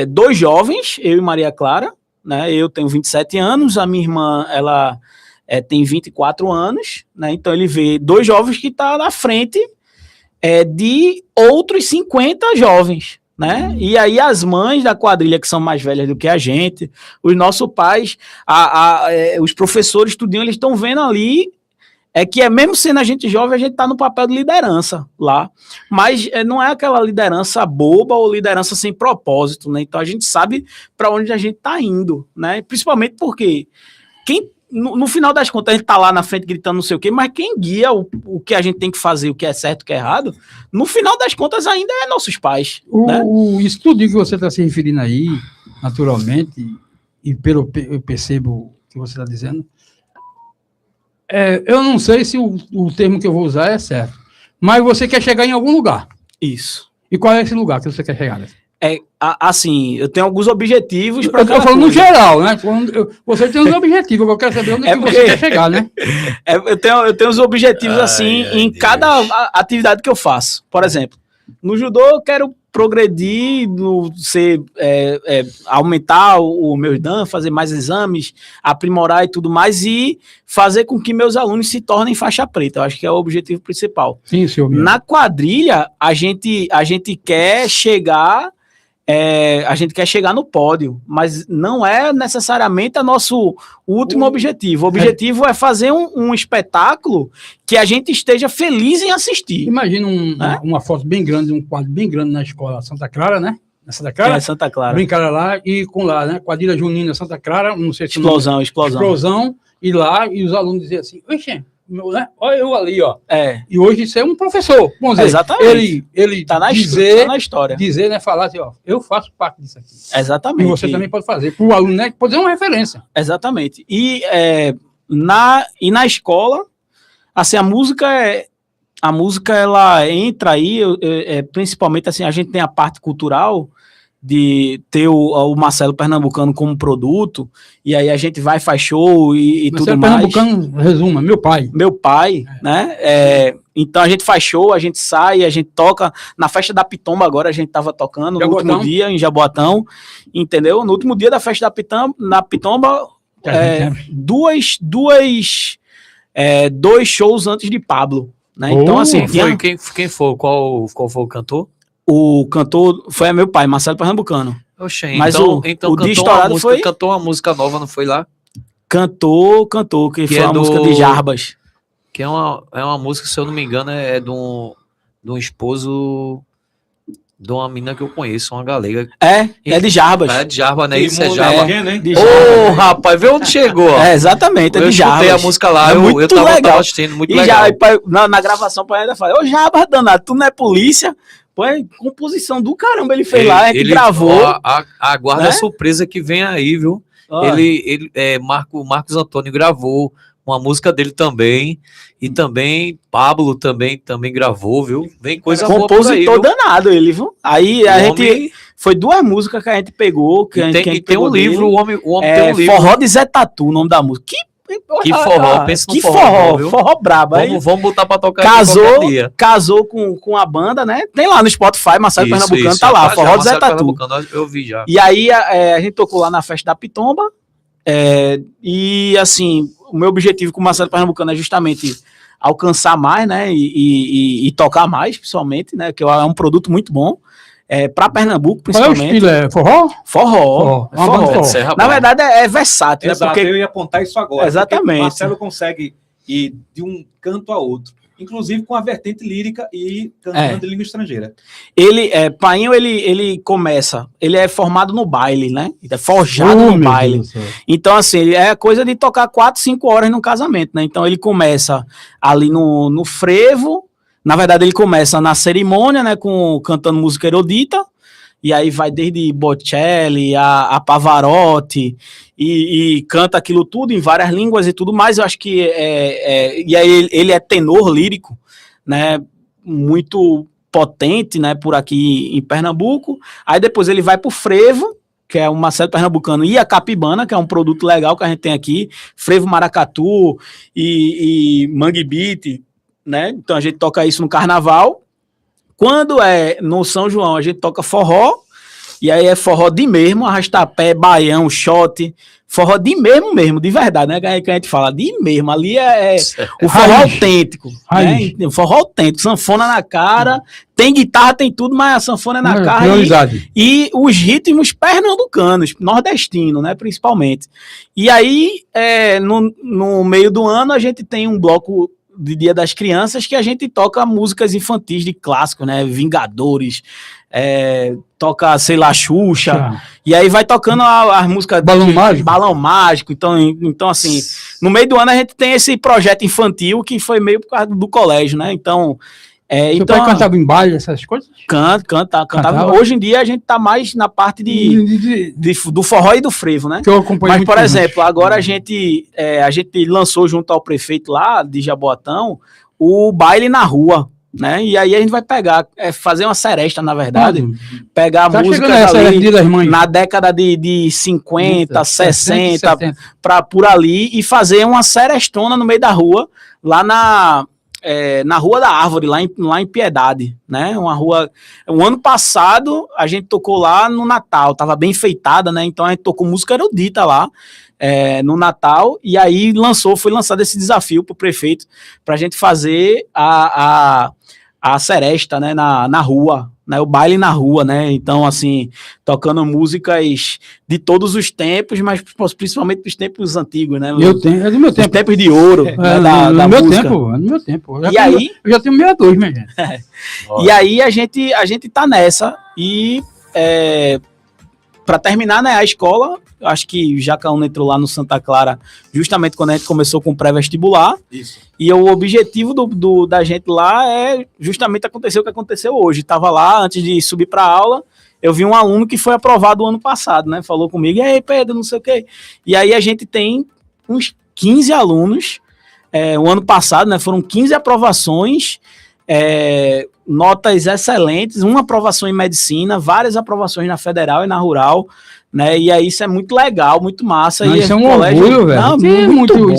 dois jovens, eu e Maria Clara, né, eu tenho 27 anos, a minha irmã, ela tem 24 anos, né, então ele vê dois jovens que estão na frente de outros 50 jovens, né? E aí as mães da quadrilha, que são mais velhas do que a gente, os nossos pais, os professores, tudinho, eles estão vendo ali que mesmo sendo a gente jovem, a gente está no papel de liderança lá, mas não é aquela liderança boba ou liderança sem propósito, né? Então a gente sabe para onde a gente está indo, né? Principalmente porque no final das contas, a gente tá lá na frente gritando não sei o quê, mas quem guia o que a gente tem que fazer, o que é certo, o que é errado, no final das contas ainda é nossos pais. Né? Isso tudo que você está se referindo aí, naturalmente, e eu percebo o que você está dizendo, eu não sei se o termo que eu vou usar é certo, mas você quer chegar em algum lugar. Isso. E qual é esse lugar que você quer chegar? Assim, eu tenho alguns objetivos para cada falando coisa. No geral, né? Você tem uns objetivos, eu quero saber onde você quer chegar, né? Eu tenho os objetivos, assim, em cada atividade que eu faço. Por exemplo, no judô eu quero progredir, aumentar o meu dan, fazer mais exames, aprimorar e tudo mais, e fazer com que meus alunos se tornem faixa preta. Eu acho que é o objetivo principal. Sim, senhor. Na quadrilha, a gente quer chegar... a gente quer chegar no pódio, mas não é necessariamente nosso último objetivo. O objetivo é fazer um espetáculo que a gente esteja feliz em assistir. Imagina uma foto bem grande, um quadro bem grande na escola Santa Clara, né? na Santa Clara. É, Santa Clara. Brincaram lá e com lá, né? Quadrilha junina Santa Clara, não sei se Explosão. E lá, e os alunos diziam assim, oxe, né? Olha eu ali, ó. É. E hoje isso é um professor. Vamos dizer, Exatamente. Ele Tá na história. Dizer, né? Falar assim, ó, eu faço parte disso aqui. Exatamente. E você também pode fazer. Para o aluno, né? Pode ser uma referência. Exatamente. E na escola, assim, a música, ela entra aí, principalmente, assim, a gente tem a parte cultural de ter o Marcelo Pernambucano como produto, e aí a gente vai, faz show e tudo mais. Marcelo Pernambucano, resuma, meu pai. Meu pai, né? Então a gente faz show, a gente sai, a gente toca. Na festa da Pitomba agora a gente tava tocando, no último dia, em Jaboatão, entendeu? No último dia da festa da Pitomba, dois shows antes de Pablo, né? Então, assim, quem foi? Qual foi o cantor? O cantor foi meu pai, Marcelo Pernambucano. Oxe, mas então o dia estourado cantou uma música nova, não foi lá? Cantou, que foi a música de Jarbas. Que é uma música, se eu não me engano, é de um esposo de uma menina que eu conheço, uma galega. É de Jarbas. É de Jarbas, né? Isso é Jarbas. Ô, rapaz, vê onde chegou. Exatamente, é de Jarbas. Eu escutei a música lá, eu tava assistindo, muito legal. Na gravação, o pai ainda fala, ô Jarbas danado, tu não é polícia? Pô, composição do caramba ele fez lá, ele gravou. Aguarda, né? A surpresa que vem aí, viu? Marcos Antônio gravou uma música dele também, e também Pablo também gravou, viu? Vem coisa boa por aí, compositor danado ele, viu? Aí gente... Foi 2 músicas que a gente pegou. Tem um livro, o homem tem um livro. Forró de Zé Tatu, o nome da música. Que forró, pensa no forró, forró brabo. Vamos botar pra tocar casou com a banda, né? Tem lá no Spotify, Marcelo Pernambucano tá lá, forró de Zé Tatu. Eu vi já. E aí a gente tocou lá na festa da Pitomba, e assim, o meu objetivo com o Marcelo Pernambucano é justamente alcançar mais, né? E tocar mais, principalmente, né? Que é um produto muito bom. Para Pernambuco, principalmente. Qual é o estilo? Forró? Forró. Na verdade, é versátil. Exato, né? Porque... eu ia apontar isso agora. Exatamente. O Marcelo consegue ir de um canto a outro, inclusive com a vertente lírica e cantando em língua estrangeira. Painho, ele começa, ele é formado no baile, né? Ele é forjado no baile. Então, assim, é coisa de tocar 4, 5 horas no casamento, né? Então, ele começa ali no frevo. Na verdade, ele começa na cerimônia, né, cantando música erudita, e aí vai desde Bocelli a Pavarotti, e canta aquilo tudo em várias línguas e tudo mais. Eu acho que e aí ele é tenor lírico, né, muito potente, né, por aqui em Pernambuco. Aí depois ele vai pro frevo, que é o Marcelo Pernambucano, e a Capibana, que é um produto legal que a gente tem aqui, frevo maracatu e mangue beat, né? Então a gente toca isso no carnaval. Quando é no São João, a gente toca forró, e aí é forró de mesmo, arrastapé, baião, shot, forró de mesmo, de verdade, né? Que a gente fala, de mesmo, ali o forró autêntico, né? O forró autêntico, sanfona na cara, tem guitarra, tem tudo, mas a sanfona é na cara. E os ritmos pernambucanos, nordestinos, né? Principalmente. E aí, no meio do ano, a gente tem um bloco de Dia das Crianças, que a gente toca músicas infantis de clássico, né? Vingadores, toca, sei lá, Xuxa, e aí vai tocando as músicas Balão Mágico. Então, assim, no meio do ano a gente tem esse projeto infantil que foi meio por causa do colégio, né? Então, Seu pai cantava em baile, essas coisas? Cantava. Hoje em dia a gente tá mais na parte do forró e do frevo, né? Que eu acompanho. Mas, por exemplo, agora a gente lançou junto ao prefeito lá de Jaboatão o baile na rua, né? E aí a gente vai fazer uma seresta, na verdade, pegar músicas ali na década de 50, 60, por ali, e fazer uma serestona no meio da rua, lá na Rua da Árvore, lá em Piedade, né? Uma rua... O ano passado, a gente tocou lá no Natal, tava bem enfeitada, né? Então a gente tocou música erudita lá, no Natal, e aí foi lançado esse desafio pro prefeito pra gente fazer a seresta, né? Na rua, né? O baile na rua, né? Então, assim, tocando músicas de todos os tempos, mas principalmente dos tempos antigos, né? É do meu tempo. Os tempos de ouro, né? Da música. No meu tempo. Eu já tenho 62, minha gente. E aí a gente tá nessa, e para terminar, né, a escola, acho que Jacaúna entrou lá no Santa Clara justamente quando a gente começou com o pré-vestibular. Isso. E o objetivo da gente lá é justamente acontecer o que aconteceu hoje. Estava lá, antes de subir para a aula, eu vi um aluno que foi aprovado o ano passado, né? Falou comigo, e aí, Pedro, não sei o quê. E aí a gente tem uns 15 alunos, o ano passado, né? Foram 15 aprovações, notas excelentes, uma aprovação em medicina, várias aprovações na federal e na rural, né? E aí isso é muito legal, muito massa. Não, e isso é um orgulho, velho. Não, muito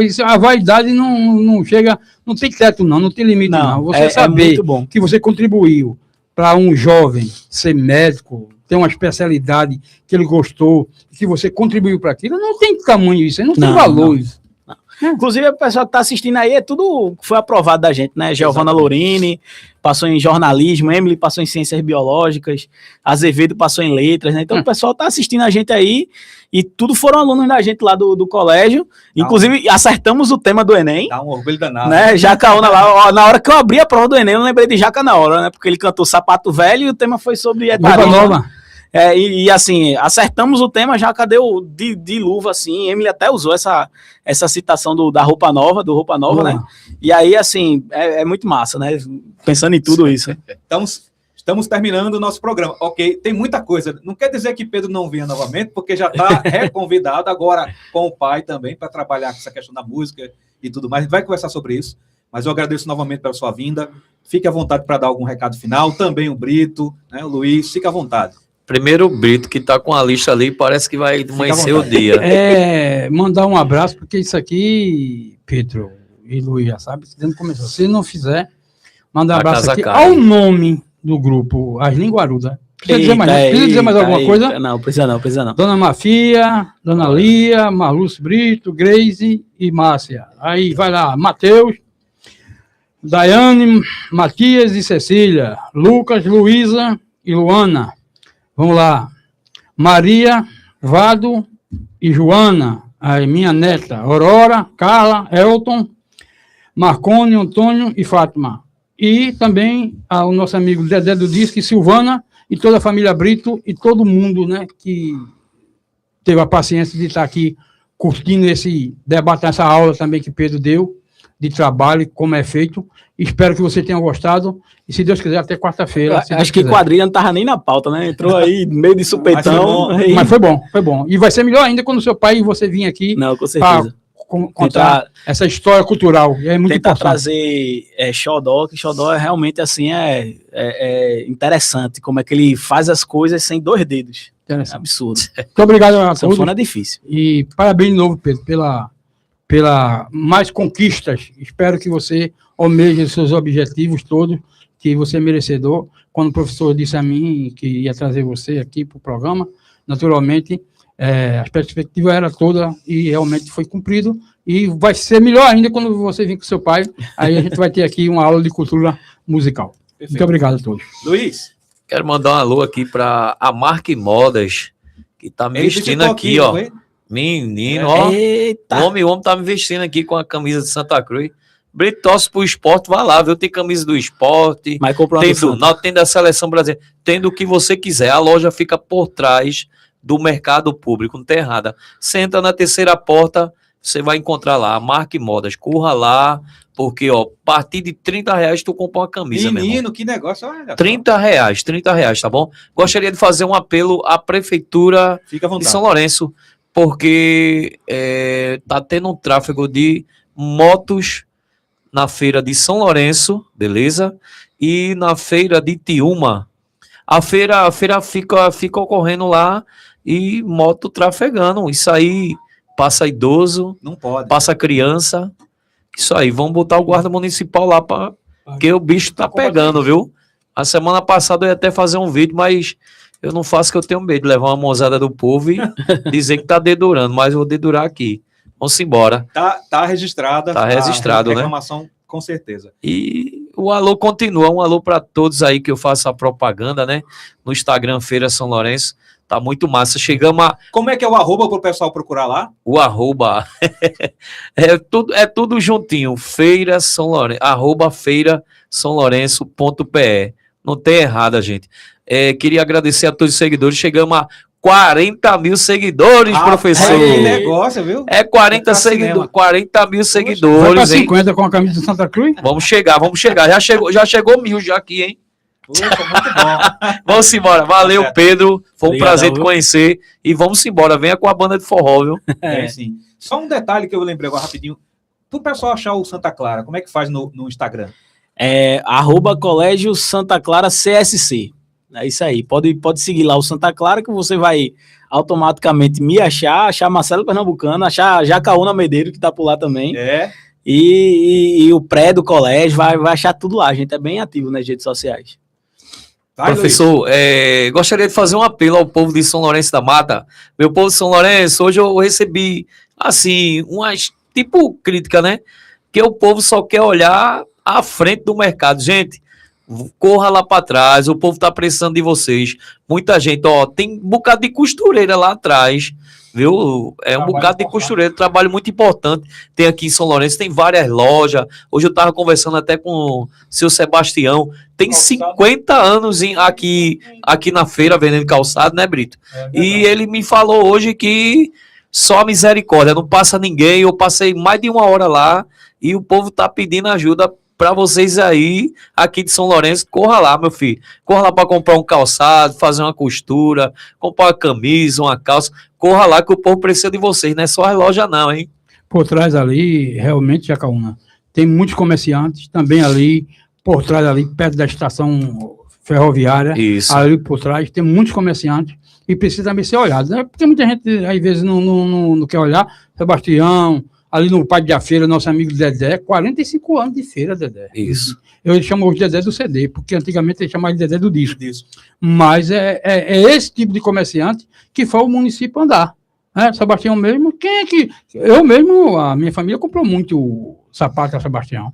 isso a vaidade não chega, não tem teto não tem limite não. Você saber muito bom. que você contribuiu para um jovem ser médico, ter uma especialidade que ele gostou, que você contribuiu para aquilo, não tem tamanho isso, não tem valor isso. Inclusive, o pessoal que está assistindo aí, é tudo foi aprovado da gente, né? Giovana Lorini passou em jornalismo, Emily passou em ciências biológicas, Azevedo passou em letras, né? Então, o pessoal está assistindo a gente aí e tudo foram alunos da gente lá do colégio. Inclusive, acertamos o tema do Enem. Dá um orgulho danado. Né? Jacaúna lá, ó, na hora que eu abri a prova do Enem, eu lembrei de Jaca na hora, né? Porque ele cantou Sapato Velho e o tema foi sobre Roupa nova. E assim, acertamos o tema, já deu de luva, assim, Emily até usou essa citação da roupa nova, né? E aí, assim, é muito massa, né? Pensando em tudo isso. Estamos terminando o nosso programa. Ok, tem muita coisa. Não quer dizer que Pedro não venha novamente, porque já está reconvidado agora com o pai também para trabalhar com essa questão da música e tudo mais. A gente vai conversar sobre isso, mas eu agradeço novamente pela sua vinda. Fique à vontade para dar algum recado final. Também o Brito, né, o Luiz, fique à vontade. Primeiro o Brito, que está com a lista ali, parece que vai amanhecer o dia. Mandar um abraço, porque isso aqui, Pedro e Luiz já sabem, se não começou. Se não fizer, mandar um abraço aqui ao nome do grupo As Linguarudas. Precisa dizer mais alguma coisa? Não, precisa não. Dona Mafia, Dona Lia, Marlúcio Brito, Grace e Márcia. Aí vai lá, Matheus, Daiane, Matias e Cecília, Lucas, Luísa e Luana. Vamos lá. Maria, Vado e Joana, a minha neta, Aurora, Carla, Elton, Marcone, Antônio e Fátima. E também o nosso amigo Dedé do Disque, Silvana e toda a família Brito e todo mundo, né, que teve a paciência de estar aqui curtindo esse debate, essa aula também que Pedro deu, de trabalho, como é feito. Espero que você tenha gostado. E se Deus quiser, até quarta-feira. Acho que quadrilha não estava nem na pauta, né? Entrou aí meio de supetão. Mas foi bom. E vai ser melhor ainda quando seu pai e você vir aqui. Não, com certeza. Contar essa história cultural. É muito tentar importante. Trazer Xodó, que Xodó é realmente assim, interessante. Como é que ele faz as coisas sem dois dedos. É absurdo. Muito obrigado a todos. Sanfona é difícil. E parabéns de novo, Pedro, pela mais conquistas. Espero que você almeje os seus objetivos todos, que você é merecedor. Quando o professor disse a mim que ia trazer você aqui para o programa, naturalmente, a perspectiva era toda e realmente foi cumprido. E vai ser melhor ainda quando você vir com seu pai. Aí a gente vai ter aqui uma aula de cultura musical. Perfeito. Muito obrigado a todos. Luiz. Quero mandar um alô aqui para a Marque Modas, que está me vestindo aqui, ó. Menino, ó. Eita. O homem tá me vestindo aqui com a camisa de Santa Cruz. Brito torce pro esporte, vai lá, viu? Tem camisa do esporte, mas tem do Náutico, tem da Seleção Brasileira, tem do que você quiser. A loja fica por trás do mercado público, não tem errada. Você entra na terceira porta, você vai encontrar lá, a Marque Modas. Corra lá, porque, ó, a partir de R$30 tu compra uma camisa, Menino, que negócio. Olha, R$30, tá bom? Gostaria de fazer um apelo à Prefeitura de São Lourenço, porque tá tendo um tráfego de motos na feira de São Lourenço, beleza? E na feira de Tiúma. A feira fica ocorrendo lá e moto trafegando. Isso aí passa idoso, não pode. Passa criança. Isso aí, vamos botar o guarda municipal lá, porque o bicho tá pegando, viu? A semana passada eu ia até fazer um vídeo, mas eu não faço, que eu tenho medo de levar uma mozada do povo e dizer que tá dedurando, mas eu vou dedurar aqui. Vamos embora. Tá registrada. Tá registrado, né? Reclamação, com certeza. E o alô continua. Um alô para todos aí que eu faço a propaganda, né? No Instagram Feira São Lourenço. Tá muito massa. Chegamos a... Como é que é o arroba para o pessoal procurar lá? O arroba é tudo juntinho. Feira São Lourenço. @feira São Lourenço.pe. Não tem errada, gente. Queria agradecer a todos os seguidores. Chegamos a 40 mil seguidores, professor. Que negócio, viu? 40 seguidores, 40 mil Vai seguidores, para hein? 50 com a camisa de Santa Cruz? Vamos chegar. Já chegou 1000 já aqui, hein? Poxa, muito bom. Vamos embora. Valeu, certo. Pedro. Foi um Obrigadão, prazer te viu? conhecer. E vamos embora. Venha com a banda de forró, viu? Sim. Só um detalhe que eu lembrei agora rapidinho. Para o pessoal achar o Santa Clara, como é que faz no Instagram? @Colégio Santa Clara CSC. É isso aí. Pode seguir lá o Santa Clara que você vai automaticamente me achar Marcelo Pernambucano, achar Jacaúna Medeiro, que tá por lá também. E o pré do colégio, vai achar tudo lá. A gente é bem ativo nas redes sociais. Vai, Professor, gostaria de fazer um apelo ao povo de São Lourenço da Mata. Meu povo de São Lourenço, hoje eu recebi, assim, umas tipo crítica, né? Que o povo só quer olhar à frente do mercado. Gente, corra lá para trás, o povo tá precisando de vocês. Muita gente, tem um bocado de costureira lá atrás, viu? Um bocado de costureira, trabalho muito importante. Tem aqui em São Lourenço, tem várias lojas. Hoje eu tava conversando até com o seu Sebastião. Tem 50 anos aqui na feira vendendo calçado, né, Brito? E ele me falou hoje que só misericórdia, não passa ninguém. Eu passei mais de 1 hora lá e o povo tá pedindo ajuda para vocês aí, aqui de São Lourenço. Corra lá, meu filho. Corra lá para comprar um calçado, fazer uma costura, comprar uma camisa, uma calça. Corra lá que o povo precisa de vocês, não é só a loja não, hein? Por trás ali, realmente, Jacaúna, tem muitos comerciantes também ali, por trás ali, perto da estação ferroviária. Isso. Ali por trás, tem muitos comerciantes e precisa também ser olhado, né? Porque muita gente, às vezes, não quer olhar. Sebastião, ali no Pai da Feira, nosso amigo Dedé, 45 anos de feira, Dedé. Isso. Eu chamo hoje Dedé do CD, porque antigamente ele chamava de Dedé do disco. Disso. Mas é esse tipo de comerciante que foi o município andar. Sebastião mesmo, eu mesmo, a minha família comprou muito sapato a Sebastião.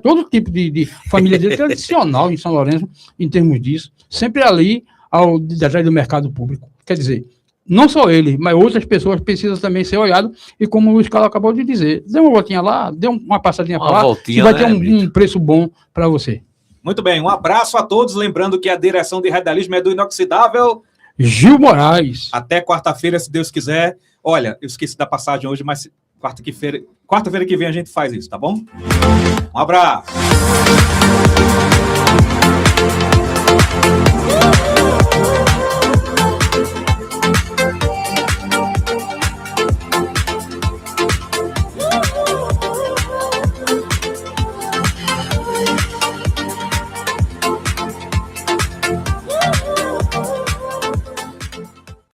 Todo tipo de família dele tradicional em São Lourenço, em termos disso, sempre ali atrás do mercado público. Quer dizer, não só ele, mas outras pessoas precisam também ser olhadas, e como o Luiz Carlos acabou de dizer, dê uma voltinha lá, dê uma passadinha para lá, que vai ter um preço bom para você. Muito bem, um abraço a todos, lembrando que a direção de radialismo é do inoxidável Gil Moraes. Até quarta-feira, se Deus quiser. Olha, eu esqueci da passagem hoje, mas quarta-feira que vem a gente faz isso, tá bom? Um abraço.